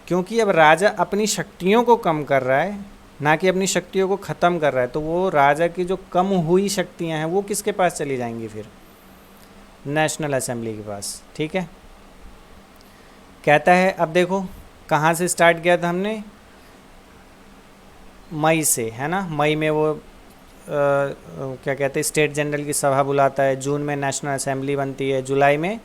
क्योंकि अब राजा अपनी शक्तियों को कम कर रहा है, ना कि अपनी शक्तियों को ख़त्म कर रहा है, तो वो राजा की जो कम हुई शक्तियाँ हैं वो किसके पास चली जाएंगी फिर, नेशनल असेंबली के पास। ठीक है, कहता है अब देखो कहाँ से स्टार्ट किया था हमने, मई से, है ना। मई में वो क्या कहते हैं, स्टेट जनरल की सभा बुलाता है, जून में नेशनल असेंबली बनती है, जुलाई में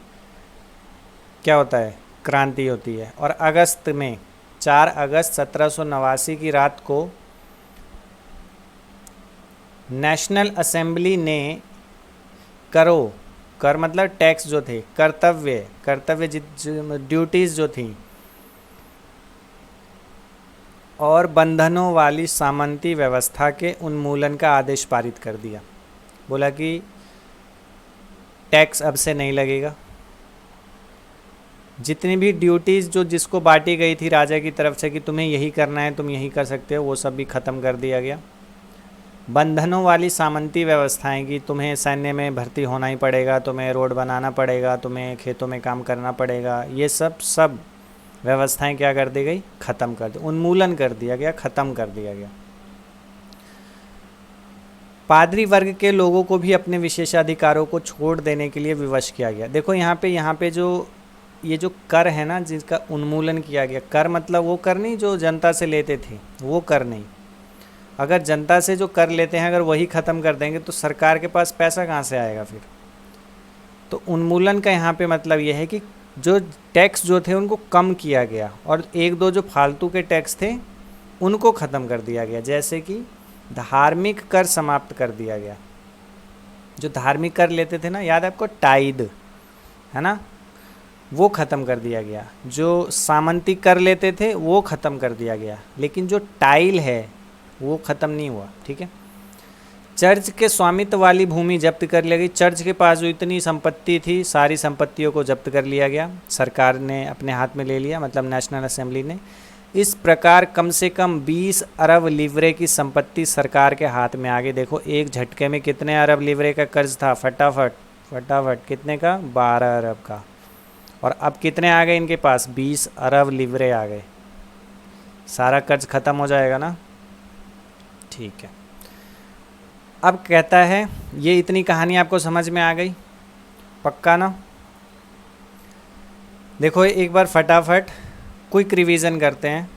क्या होता है, क्रांति होती है, और अगस्त में 4 अगस्त 1789 की रात को नेशनल असेंबली ने कर मतलब टैक्स जो थे, कर्तव्य ड्यूटीज़ जो थी और बंधनों वाली सामंती व्यवस्था के उन्मूलन का आदेश पारित कर दिया। बोला कि टैक्स अब से नहीं लगेगा, जितनी भी ड्यूटीज़ जो जिसको बांटी गई थी राजा की तरफ से कि तुम्हें यही करना है, तुम यही कर सकते हो, वो सब भी ख़त्म कर दिया गया। बंधनों वाली सामंती व्यवस्थाएं कि तुम्हें सैन्य में भर्ती होना ही पड़ेगा, तुम्हें रोड बनाना पड़ेगा, तुम्हें खेतों में काम करना पड़ेगा, ये सब व्यवस्थाएं क्या कर दी गई, ख़त्म कर दी, उन्मूलन कर दिया गया, ख़त्म कर दिया गया। पादरी वर्ग के लोगों को भी अपने विशेषाधिकारों को छोड़ देने के लिए विवश किया गया। देखो यहाँ पे जो ये जो कर है ना, जिसका उन्मूलन किया गया, कर मतलब वो कर नहीं जो जनता से लेते थे, वो कर नहीं। अगर जनता से जो कर लेते हैं अगर वही ख़त्म कर देंगे तो सरकार के पास पैसा कहाँ से आएगा फिर। तो उन्मूलन का यहाँ पे मतलब ये है कि जो टैक्स जो थे उनको कम किया गया और एक दो जो फालतू के टैक्स थे उनको ख़त्म कर दिया गया। जैसे कि धार्मिक कर समाप्त कर दिया गया। जो धार्मिक कर लेते थे ना, याद है आपको, टाइद है ना, वो ख़त्म कर दिया गया। जो सामंती कर लेते थे वो ख़त्म कर दिया गया, लेकिन जो टाइल है वो ख़त्म नहीं हुआ। ठीक है। चर्च के स्वामित्व वाली भूमि जब्त कर ली गई। चर्च के पास जो इतनी संपत्ति थी सारी संपत्तियों को जब्त कर लिया गया, सरकार ने अपने हाथ में ले लिया, मतलब नेशनल असेंबली ने। इस प्रकार कम से कम 20 अरब लीवरे की संपत्ति सरकार के हाथ में आ गई। देखो एक झटके में कितने अरब लीवरे का कर्ज था, फटाफट कितने का, 12 अरब का। और अब कितने आ गए इनके पास, 20 अरब लीवरे आ गए। सारा कर्ज खत्म हो जाएगा ना। ठीक है। अब कहता है, ये इतनी कहानी आपको समझ में आ गई, पक्का ना। देखो एक बार फटाफट क्विक रिवीजन करते हैं।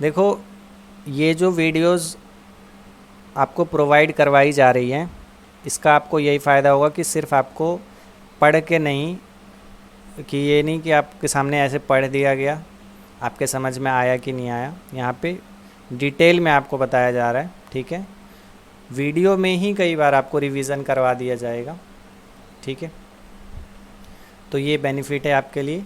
देखो ये जो वीडियोस आपको प्रोवाइड करवाई जा रही हैं, इसका आपको यही फ़ायदा होगा कि सिर्फ आपको पढ़ के नहीं, कि ये नहीं कि आपके सामने ऐसे पढ़ दिया गया, आपके समझ में आया कि नहीं आया, यहाँ पे डिटेल में आपको बताया जा रहा है। ठीक है, वीडियो में ही कई बार आपको रिवीजन करवा दिया जाएगा। ठीक है, तो ये बेनिफिट है आपके लिए।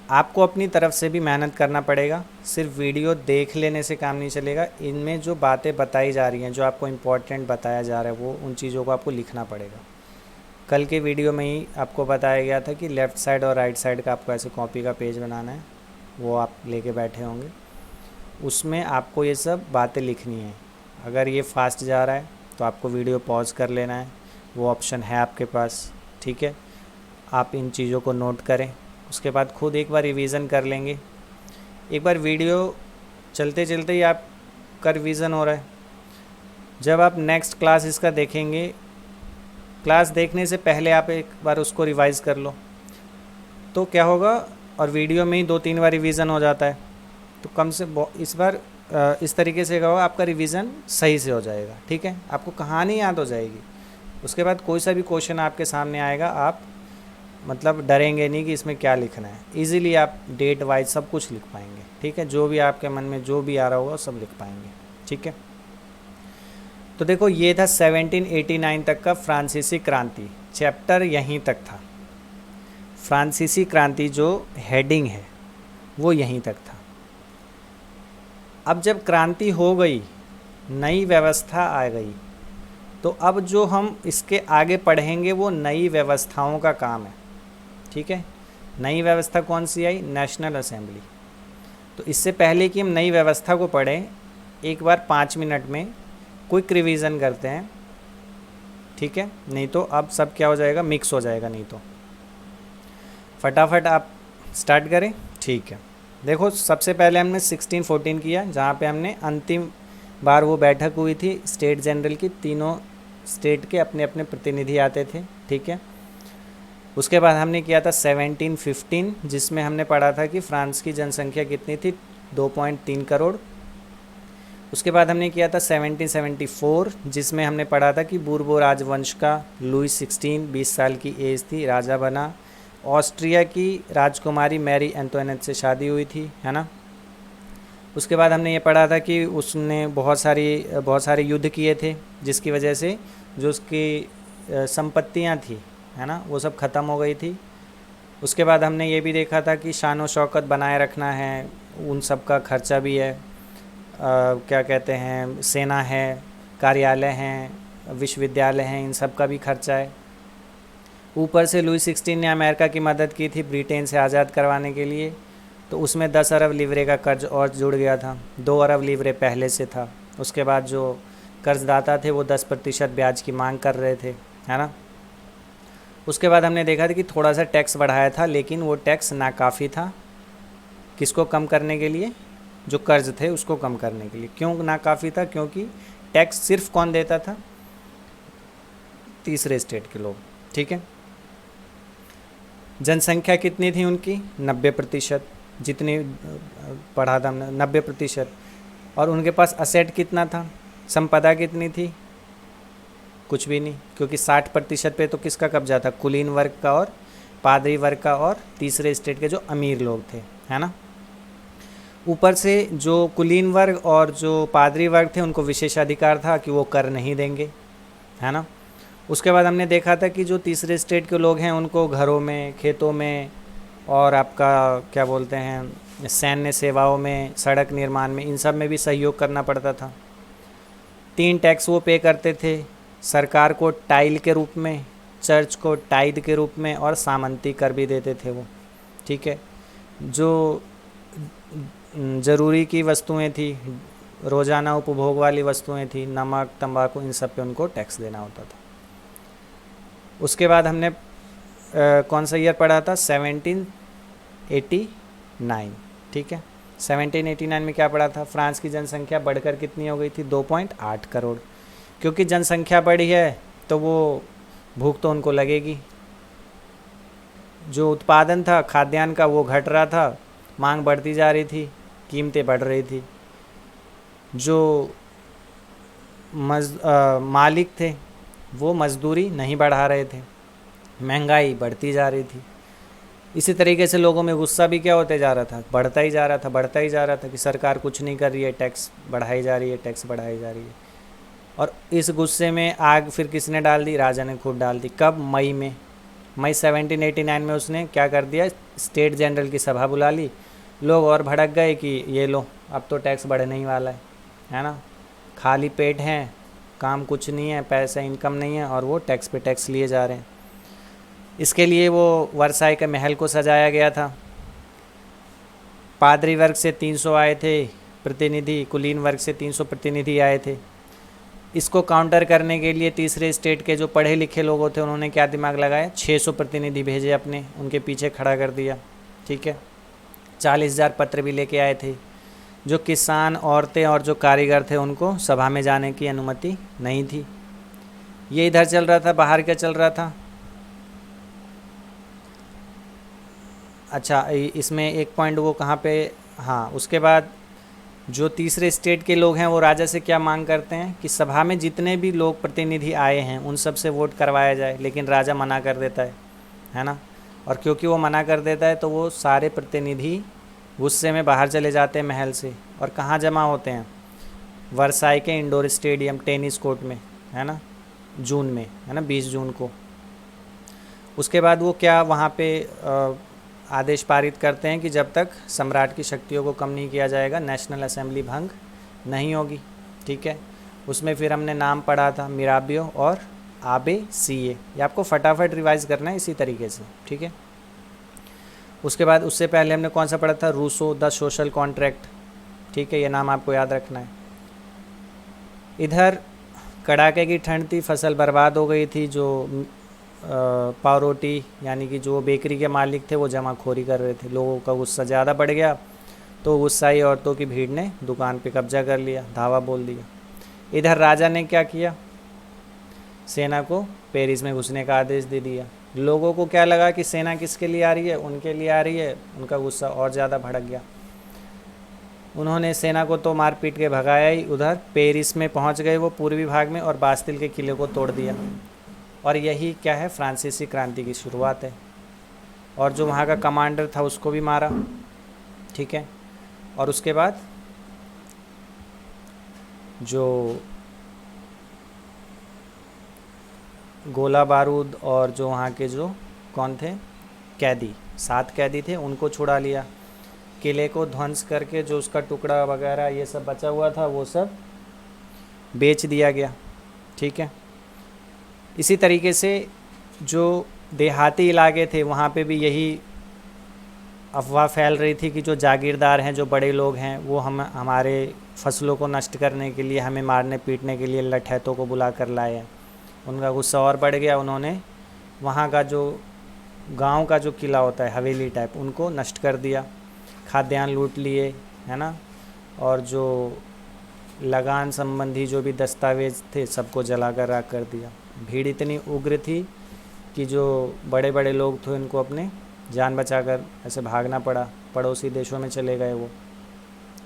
आपको अपनी तरफ से भी मेहनत करना पड़ेगा, सिर्फ वीडियो देख लेने से काम नहीं चलेगा। इनमें जो बातें बताई जा रही हैं, जो आपको इम्पोर्टेंट बताया जा रहा है, वो उन चीज़ों को आपको लिखना पड़ेगा। कल के वीडियो में ही आपको बताया गया था कि लेफ़्ट साइड और राइट साइड का आपको ऐसे कॉपी का पेज बनाना है, वो आप लेके बैठे होंगे, उसमें आपको ये सब बातें लिखनी है। अगर ये फास्ट जा रहा है तो आपको वीडियो पॉज कर लेना है, वो ऑप्शन है आपके पास। ठीक है, आप इन चीज़ों को नोट करें, उसके बाद खुद एक बार रिवीज़न कर लेंगे। एक बार वीडियो चलते चलते ही आपका रिवीज़न हो रहा है, जब आप नेक्स्ट क्लास इसका देखेंगे, क्लास देखने से पहले आप एक बार उसको रिवाइज़ कर लो, तो क्या होगा, और वीडियो में ही 2-3 बार रिवीज़न हो जाता है, तो कम से इस बार इस तरीके से क्या होगा, आपका रिवीज़न सही से हो जाएगा। ठीक है, आपको कहानी याद हो जाएगी। उसके बाद कोई सा भी क्वेश्चन आपके सामने आएगा, आप मतलब डरेंगे नहीं कि इसमें क्या लिखना है, इजीली आप डेट वाइज सब कुछ लिख पाएंगे। ठीक है, जो भी आपके मन में जो भी आ रहा होगा सब लिख पाएंगे। ठीक है, तो देखो ये था 1789 तक का फ्रांसीसी क्रांति, चैप्टर यहीं तक था। फ्रांसीसी क्रांति जो हेडिंग है वो यहीं तक था। अब जब क्रांति हो गई, नई व्यवस्था आ गई, तो अब जो हम इसके आगे पढ़ेंगे वो नई व्यवस्थाओं का काम है। ठीक है, नई व्यवस्था कौन सी आई, नेशनल असेंबली। तो इससे पहले कि हम नई व्यवस्था को पढ़ें, एक बार 5 मिनट में क्विक रिवीजन करते हैं। ठीक है, नहीं तो अब सब क्या हो जाएगा, मिक्स हो जाएगा, नहीं तो फटाफट आप स्टार्ट करें। ठीक है, देखो सबसे पहले हमने 1614 किया, जहाँ पे हमने अंतिम बार वो बैठक हुई थी स्टेट जनरल की, तीनों स्टेट के अपने अपने प्रतिनिधि आते थे। ठीक है, उसके बाद हमने किया था 1715, जिसमें हमने पढ़ा था कि फ्रांस की जनसंख्या कितनी थी, 2.3 करोड़। उसके बाद हमने किया था 1774, जिसमें हमने पढ़ा था कि बूर्बो राजवंश का लुई 16 20 साल की एज थी, राजा बना। ऑस्ट्रिया की राजकुमारी मैरी एंटोनेट से शादी हुई थी, है ना। उसके बाद हमने ये पढ़ा था कि उसने बहुत सारे युद्ध किए थे, जिसकी वजह से जो उसकी संपत्तियां थी, है ना, वो सब ख़त्म हो गई थी। उसके बाद हमने ये भी देखा था कि शान व शौकत बनाए रखना है, उन सब का खर्चा भी है। क्या कहते हैं, सेना है, कार्यालय हैं, विश्वविद्यालय हैं, इन सब का भी खर्चा है। ऊपर से लुई 16 ने अमेरिका की मदद की थी ब्रिटेन से आज़ाद करवाने के लिए, तो उसमें 10 अरब लीवरे का कर्ज और जुड़ गया था, 2 अरब लीवरे पहले से था। उसके बाद जो कर्जदाता थे वो 10% ब्याज की मांग कर रहे थे, है ना। उसके बाद हमने देखा था कि थोड़ा सा टैक्स बढ़ाया था, लेकिन वो टैक्स नाकाफ़ी था। किसको कम करने के लिए, जो कर्ज थे उसको कम करने के लिए। क्यों नाकाफ़ी था, क्योंकि टैक्स सिर्फ कौन देता था, तीसरे स्टेट के लोग। ठीक है, जनसंख्या कितनी थी उनकी, 90%, जितनी पढ़ा था हमने 90%। और उनके पास असेट कितना था, संपदा कितनी थी, कुछ भी नहीं, क्योंकि 60% पे तो किसका कब्जा था, कुलीन वर्ग का और पादरी वर्ग का और तीसरे स्टेट के जो अमीर लोग थे, है ना। ऊपर से जो कुलीन वर्ग और जो पादरी वर्ग थे उनको विशेषाधिकार था कि वो कर नहीं देंगे, है ना। उसके बाद हमने देखा था कि जो तीसरे स्टेट के लोग हैं उनको घरों में, खेतों में, और आपका क्या बोलते हैं, सैन्य सेवाओं में, सड़क निर्माण में, इन सब में भी सहयोग करना पड़ता था। 3 टैक्स वो पे करते थे, सरकार को टाइल के रूप में, चर्च को टाइद के रूप में, और सामंती कर भी देते थे वो। ठीक है, जो ज़रूरी की वस्तुएं थी, रोज़ाना उपभोग वाली वस्तुएं थी, नमक, तंबाकू, इन सब पे उनको टैक्स देना होता था। उसके बाद हमने कौन सा ईयर पढ़ा था, 1789। ठीक है, 1789 में क्या पढ़ा था, फ्रांस की जनसंख्या बढ़कर कितनी हो गई थी, 2.8 करोड़। क्योंकि जनसंख्या बढ़ी है तो वो भूख तो उनको लगेगी। जो उत्पादन था खाद्यान्न का वो घट रहा था, मांग बढ़ती जा रही थी, कीमतें बढ़ रही थी। जो मालिक थे वो मजदूरी नहीं बढ़ा रहे थे, महंगाई बढ़ती जा रही थी। इसी तरीके से लोगों में गुस्सा भी क्या होते जा रहा था, बढ़ता ही जा रहा था, बढ़ता ही जा रहा था कि सरकार कुछ नहीं कर रही है, टैक्स बढ़ाई जा रही है, टैक्स बढ़ाई जा रही है। और इस गुस्से में आग फिर किसने डाल दी? राजा ने खुद डाल दी। कब? मई में। मई 1789 में उसने क्या कर दिया, स्टेट जनरल की सभा बुला ली। लोग और भड़क गए कि ये लो अब तो टैक्स बढ़ने ही वाला है ना, खाली पेट हैं, काम कुछ नहीं है, पैसा इनकम नहीं है और वो टैक्स पे टैक्स लिए जा रहे हैं। इसके लिए वो वर्साई के महल को सजाया गया था। पादरी वर्ग से 300 आए थे प्रतिनिधि, कुलीन वर्ग से 300 प्रतिनिधि आए थे। इसको काउंटर करने के लिए तीसरे स्टेट के जो पढ़े लिखे लोग थे उन्होंने क्या दिमाग लगाया, 600 प्रतिनिधि भेजे अपने, उनके पीछे खड़ा कर दिया। ठीक है, 40,000 पत्र भी लेके आए थे। जो किसान, औरतें और जो कारीगर थे उनको सभा में जाने की अनुमति नहीं थी। ये इधर चल रहा था, बाहर क्या चल रहा था? अच्छा, इसमें एक पॉइंट वो कहाँ पे, हाँ, उसके बाद जो तीसरे स्टेट के लोग हैं वो राजा से क्या मांग करते हैं कि सभा में जितने भी लोग प्रतिनिधि आए हैं उन सब से वोट करवाया जाए, लेकिन राजा मना कर देता है ना। और क्योंकि वो मना कर देता है तो वो सारे प्रतिनिधि गुस्से में बाहर चले जाते हैं महल से। और कहाँ जमा होते हैं? वर्साई के इंडोर स्टेडियम, टेनिस कोर्ट में, है ना, जून में, है ना, 20 जून को। उसके बाद वो क्या वहाँ पे आदेश पारित करते हैं कि जब तक सम्राट की शक्तियों को कम नहीं किया जाएगा नेशनल असेंबली भंग नहीं होगी। ठीक है, उसमें फिर हमने नाम पढ़ा था मिराबियो और आबे सीए, ये आपको फटाफट रिवाइज करना है इसी तरीके से। ठीक है, उसके बाद उससे पहले हमने कौन सा पढ़ा था? Rousseau the social contract. ठीक है, ये नाम आपको याद रखना है। इधर कड़ाके की ठंड थी, फसल बर्बाद हो गई थी। जो पावरोटी यानी कि जो बेकरी के मालिक थे वो जमाखोरी कर रहे थे। लोगों का गुस्सा ज़्यादा बढ़ गया तो गुस्साई औरतों की भीड़ ने दुकान पे कब्जा कर लिया, धावा बोल दिया। इधर राजा ने क्या किया, सेना को पेरिस में घुसने का आदेश दे दिया। लोगों को क्या लगा कि सेना किसके लिए आ रही है? उनके लिए आ रही है। उनका गुस्सा और ज़्यादा भड़क गया। उन्होंने सेना को तो मार पीट के भगाया ही, उधर पेरिस में पहुंच गए वो पूर्वी भाग में और बास्तिल के किले को तोड़ दिया। और यही क्या है, फ्रांसीसी क्रांति की शुरुआत है। और जो वहाँ का कमांडर था उसको भी मारा। ठीक है, और उसके बाद जो गोला बारूद और जो वहाँ के जो कौन थे कैदी, 7 कैदी थे, उनको छुड़ा लिया। किले को ध्वंस करके जो उसका टुकड़ा वगैरह ये सब बचा हुआ था वो सब बेच दिया गया। ठीक है, इसी तरीके से जो देहाती इलाके थे वहाँ पे भी यही अफवाह फैल रही थी कि जो जागीरदार हैं, जो बड़े लोग हैं, वो हमारे फसलों को नष्ट करने के लिए, हमें मारने पीटने के लिए लठैतों को बुला कर लाए हैं। उनका गुस्सा और बढ़ गया। उन्होंने वहाँ का जो गांव का जो किला होता है, हवेली टाइप, उनको नष्ट कर दिया, खाद्यान्न लूट लिए, है ना, और जो लगान संबंधी जो भी दस्तावेज थे सबको जलाकर राख कर दिया। भीड़ इतनी उग्र थी कि जो बड़े बड़े लोग थे उनको अपने जान बचाकर ऐसे भागना पड़ा, पड़ोसी देशों में चले गए वो।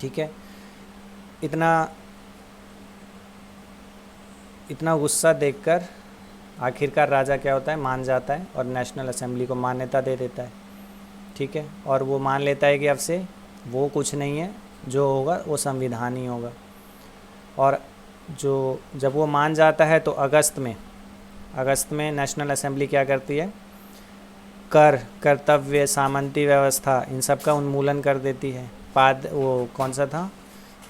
ठीक है, इतना गुस्सा देखकर आखिरकार राजा क्या होता है, मान जाता है और नेशनल असेंबली को मान्यता दे देता है। ठीक है, और वो मान लेता है कि अब से वो कुछ नहीं है, जो होगा वो संविधान ही होगा। और जब वो मान जाता है तो अगस्त में नेशनल असेंबली क्या करती है, कर्तव्य, सामंती व्यवस्था, इन सब का उन्मूलन कर देती है। वो कौन सा था,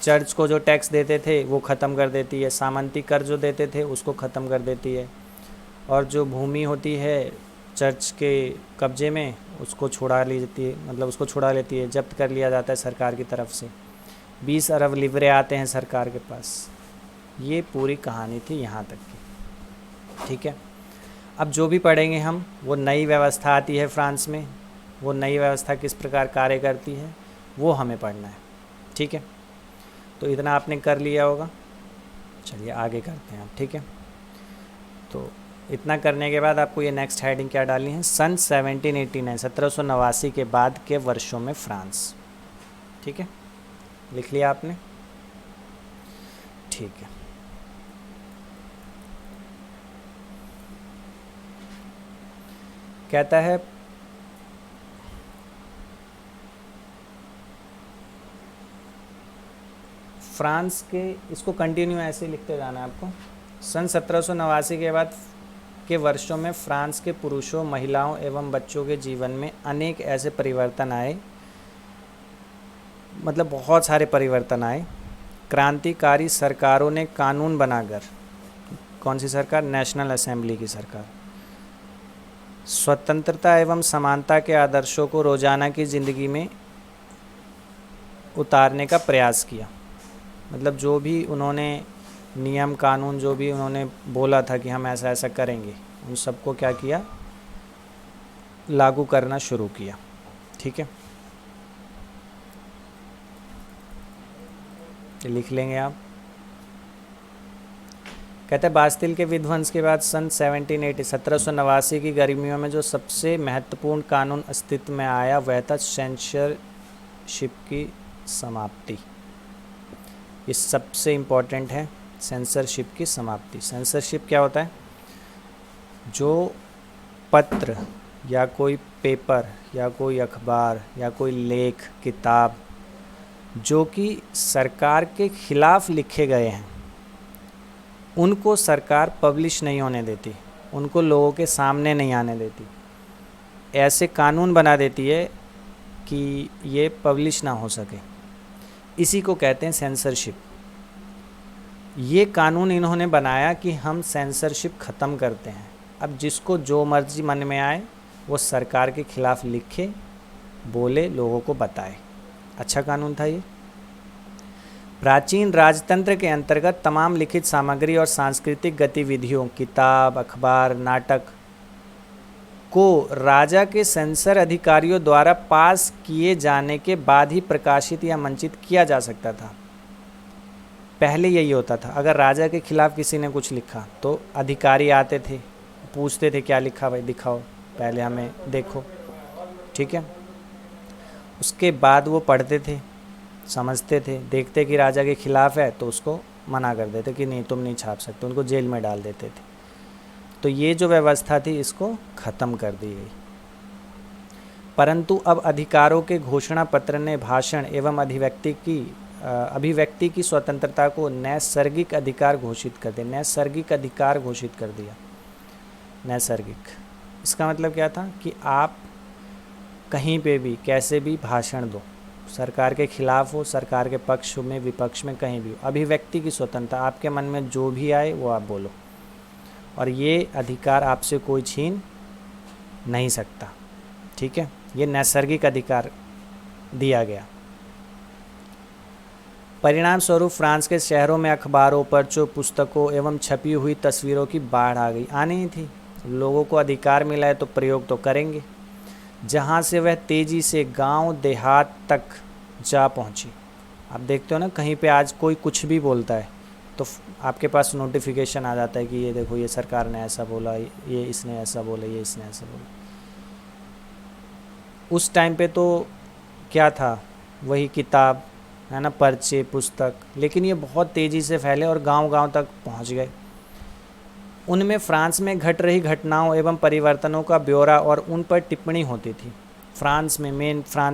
चर्च को जो टैक्स देते थे वो ख़त्म कर देती है, सामंती कर जो देते थे उसको ख़त्म कर देती है। और जो भूमि होती है चर्च के कब्जे में उसको छुड़ा लेती है, मतलब उसको छुड़ा लेती है, जब्त कर लिया जाता है सरकार की तरफ से। 20 अरब लिवरे आते हैं सरकार के पास। ये पूरी कहानी थी यहाँ तक की। ठीक है, अब जो भी पढ़ेंगे हम, वो नई व्यवस्था आती है फ्रांस में, वो नई व्यवस्था किस प्रकार कार्य करती है वो हमें पढ़ना है। ठीक है, तो इतना आपने कर लिया होगा। चलिए आगे करते हैं आप। ठीक है, तो इतना करने के बाद आपको ये नेक्स्ट हेडिंग क्या डालनी है, सन 1789, 1789 के बाद के वर्षों में फ्रांस। ठीक है, लिख लिया आपने? ठीक है, कहता है फ्रांस के, इसको कंटिन्यू ऐसे लिखते जाना है आपको। सन 1789 के बाद के वर्षों में फ्रांस के पुरुषों, महिलाओं एवं बच्चों के जीवन में अनेक ऐसे परिवर्तन आए, मतलब बहुत सारे परिवर्तन आए। क्रांतिकारी सरकारों ने कानून बनाकर, कौन सी सरकार? नेशनल असेंबली की सरकार, स्वतंत्रता एवं समानता के आदर्शों को रोजाना की ज़िंदगी में उतारने का प्रयास किया। मतलब जो भी उन्होंने नियम कानून, जो भी उन्होंने बोला था कि हम ऐसा ऐसा करेंगे, उन सबको क्या किया? लागू करना शुरू किया। ठीक है, तो लिख लेंगे आप। कहते हैं बास्तिल के विध्वंस के बाद सन 1789 की गर्मियों में जो सबसे महत्वपूर्ण कानून अस्तित्व में आया वह था सेंसरशिप की समाप्ति। ये सबसे इम्पोर्टेंट है, सेंसरशिप की समाप्ति। सेंसरशिप क्या होता है? जो पत्र या कोई पेपर या कोई अखबार या कोई लेख, किताब जो कि सरकार के खिलाफ लिखे गए हैं, उनको सरकार पब्लिश नहीं होने देती, उनको लोगों के सामने नहीं आने देती। ऐसे कानून बना देती है कि ये पब्लिश ना हो सके। इसी को कहते हैं सेंसरशिप। ये कानून इन्होंने बनाया कि हम सेंसरशिप ख़त्म करते हैं। अब जिसको जो मर्जी मन में आए वो सरकार के खिलाफ लिखे, बोले, लोगों को बताए। अच्छा कानून था ये। प्राचीन राजतंत्र के अंतर्गत तमाम लिखित सामग्री और सांस्कृतिक गतिविधियों, किताब, अखबार, नाटक को राजा के सेंसर अधिकारियों द्वारा पास किए जाने के बाद ही प्रकाशित या मंचित किया जा सकता था। पहले यही होता था, अगर राजा के खिलाफ किसी ने कुछ लिखा तो अधिकारी आते थे, पूछते थे क्या लिखा भाई, दिखाओ, पहले हमें देखो। ठीक है, उसके बाद वो पढ़ते थे, समझते थे, देखते कि राजा के खिलाफ है तो उसको मना कर देते कि नहीं तुम नहीं छाप सकते, उनको जेल में डाल देते थे। तो ये जो व्यवस्था थी इसको ख़त्म कर दी गई। परंतु अब अधिकारों के घोषणा पत्र ने भाषण एवं अभिव्यक्ति की स्वतंत्रता को नैसर्गिक अधिकार घोषित कर दिया। नैसर्गिक अधिकार घोषित कर दिया। नैसर्गिक, इसका मतलब क्या था कि आप कहीं पे भी कैसे भी भाषण दो, सरकार के खिलाफ हो, सरकार के पक्ष में, विपक्ष में, कहीं भी हो। अभिव्यक्ति की स्वतंत्रता, आपके मन में जो भी आए वो आप बोलो, और ये अधिकार आपसे कोई छीन नहीं सकता। ठीक है, ये नैसर्गिक अधिकार दिया गया। परिणाम स्वरूप फ्रांस के शहरों में अखबारों, पर्चों, पुस्तकों एवं छपी हुई तस्वीरों की बाढ़ आ गई। आनी ही थी, लोगों को अधिकार मिला है तो प्रयोग तो करेंगे। जहाँ से वह तेज़ी से गांव देहात तक जा पहुँची। आप देखते हो ना, कहीं पे आज कोई कुछ भी बोलता है तो आपके पास नोटिफिकेशन आ जाता है कि ये देखो, ये सरकार ने ऐसा बोला, ये इसने ऐसा बोला, ये इसने ऐसा बोला। उस टाइम पे तो क्या था, वही किताब है ना, पर्चे, पुस्तक, लेकिन ये बहुत तेज़ी से फैले और गांव-गांव तक पहुंच गए। उनमें फ्रांस में घट रही घटनाओं एवं परिवर्तनों का ब्यौरा और उन पर टिप्पणी होती थी। फ्रांस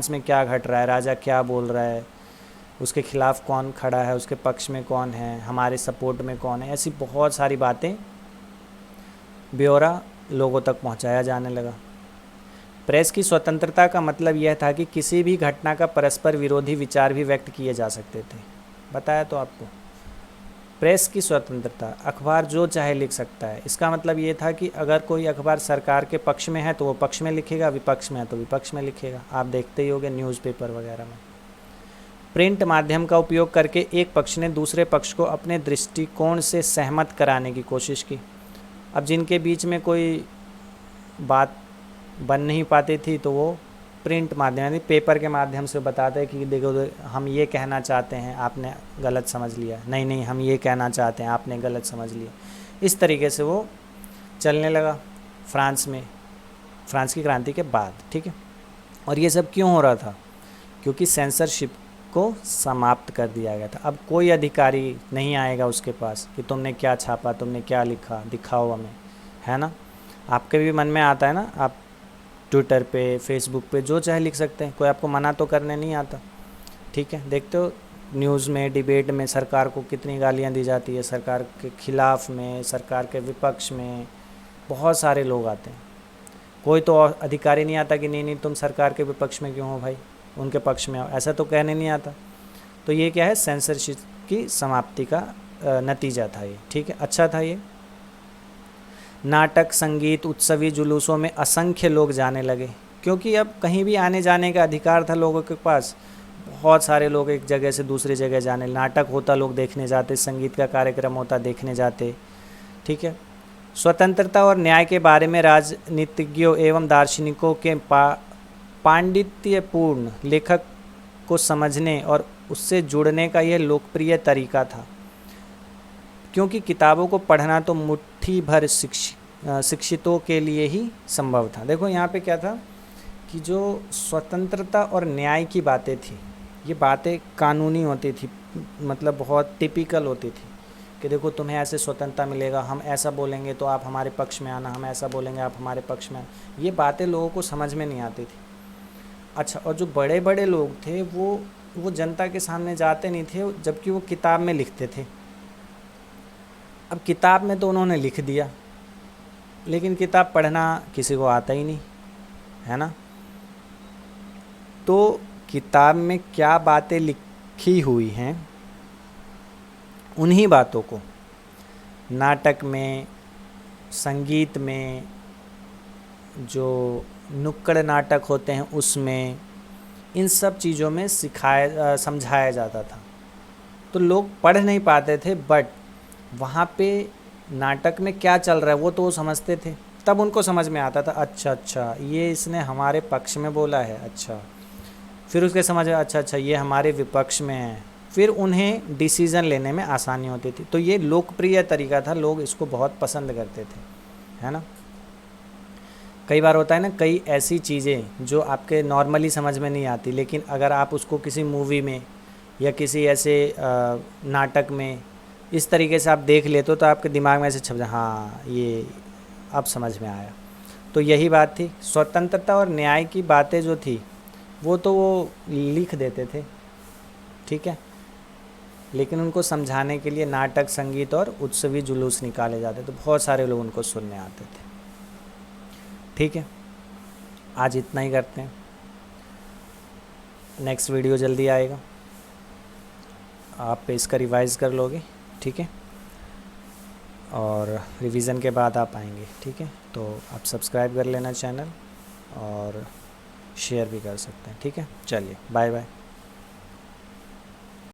में क्या घट रहा है, राजा क्या बोल रहा है, उसके खिलाफ कौन खड़ा है, उसके पक्ष में कौन है, हमारे सपोर्ट में कौन है, ऐसी बहुत सारी बातें, ब्यौरा लोगों तक पहुंचाया जाने लगा। प्रेस की स्वतंत्रता का मतलब यह था कि किसी भी घटना का परस्पर विरोधी विचार भी व्यक्त किए जा सकते थे। बताया तो आपको, प्रेस की स्वतंत्रता, अखबार जो चाहे लिख सकता है। इसका मतलब ये था कि अगर कोई अखबार सरकार के पक्ष में है तो वो पक्ष में लिखेगा, विपक्ष में है तो विपक्ष में लिखेगा। आप देखते ही होंगे न्यूज़पेपर वगैरह में। प्रिंट माध्यम का उपयोग करके एक पक्ष ने दूसरे पक्ष को अपने दृष्टिकोण से सहमत कराने की कोशिश की। अब जिनके बीच में कोई बात बन नहीं पाती थी तो वो प्रिंट माध्यम यानी पेपर के माध्यम से बताते हैं कि देखो हम ये कहना चाहते हैं, आपने गलत समझ लिया, नहीं हम ये कहना चाहते हैं, आपने गलत समझ लिया। इस तरीके से वो चलने लगा फ्रांस में, फ्रांस की क्रांति के बाद। ठीक है, और ये सब क्यों हो रहा था? क्योंकि सेंसरशिप को समाप्त कर दिया गया था। अब कोई अधिकारी नहीं आएगा उसके पास कि तुमने क्या छापा, तुमने क्या लिखा, दिखाओ हमें, है ना। आपके भी मन में आता है ना, आप ट्विटर पे, फेसबुक पे जो चाहे लिख सकते हैं, कोई आपको मना तो करने नहीं आता। ठीक है, देखते हो न्यूज़ में, डिबेट में सरकार को कितनी गालियां दी जाती है, सरकार के खिलाफ में, सरकार के विपक्ष में बहुत सारे लोग आते हैं। कोई तो अधिकारी नहीं आता कि नहीं नहीं तुम सरकार के विपक्ष में क्यों हो भाई, उनके पक्ष में आओ, ऐसा तो कहने नहीं आता। तो ये क्या है, सेंसरशिप की समाप्ति का नतीजा था ये। ठीक है, अच्छा था ये। नाटक, संगीत, उत्सवी जुलूसों में असंख्य लोग जाने लगे, क्योंकि अब कहीं भी आने जाने का अधिकार था लोगों के पास। बहुत सारे लोग एक जगह से दूसरी जगह जाने, नाटक होता लोग देखने जाते, संगीत का कार्यक्रम होता देखने जाते। ठीक है। स्वतंत्रता और न्याय के बारे में राजनीतिज्ञों एवं दार्शनिकों के पांडित्यपूर्ण लेखक को समझने और उससे जुड़ने का यह लोकप्रिय तरीका था, क्योंकि किताबों को पढ़ना तो मुट्ठी भर शिक्षितों के लिए ही संभव था। देखो यहाँ पे क्या था कि जो स्वतंत्रता और न्याय की बातें थी, ये बातें कानूनी होती थी, मतलब बहुत टिपिकल होती थी कि देखो तुम्हें ऐसे स्वतंत्रता मिलेगा, हम ऐसा बोलेंगे तो आप हमारे पक्ष में आना, हम ऐसा बोलेंगे आप हमारे पक्ष में आना। ये बातें लोगों को समझ में नहीं आती थी। अच्छा, और जो बड़े बड़े लोग थे वो जनता के सामने जाते नहीं थे, जबकि वो किताब में लिखते थे। अब किताब में तो उन्होंने लिख दिया, लेकिन किताब पढ़ना किसी को आता ही नहीं है ना। तो किताब में क्या बातें लिखी हुई हैं, उन्हीं बातों को नाटक में, संगीत में, जो नुक्कड़ नाटक होते हैं उसमें, इन सब चीज़ों में समझाया जाता था। तो लोग पढ़ नहीं पाते थे, बट वहाँ पे नाटक में क्या चल रहा है वो तो वो समझते थे। तब उनको समझ में आता था, अच्छा अच्छा ये इसने हमारे पक्ष में बोला है, अच्छा। फिर उसके समझ में, अच्छा अच्छा ये हमारे विपक्ष में है। फिर उन्हें डिसीज़न लेने में आसानी होती थी। तो ये लोकप्रिय तरीका था, लोग इसको बहुत पसंद करते थे, है ना। कई बार होता है ना, कई ऐसी चीज़ें जो आपके नॉर्मली समझ में नहीं आती, लेकिन अगर आप उसको किसी मूवी में या किसी ऐसे नाटक में इस तरीके से आप देख लेते हो तो आपके दिमाग में ऐसे छप जाए, हाँ ये अब समझ में आया। तो यही बात थी, स्वतंत्रता और न्याय की बातें जो थी वो तो वो लिख देते थे, ठीक है, लेकिन उनको समझाने के लिए नाटक, संगीत और उत्सवी जुलूस निकाले जाते, तो बहुत सारे लोग उनको सुनने आते थे। ठीक है, आज इतना ही करते हैं, नेक्स्ट वीडियो जल्दी आएगा, आप इसका रिवाइज़ कर लोगे, ठीक है, और रिवीजन के बाद आप आएंगे, ठीक है। तो आप सब्सक्राइब कर लेना चैनल और शेयर भी कर सकते हैं, ठीक है। चलिए, बाय बाय।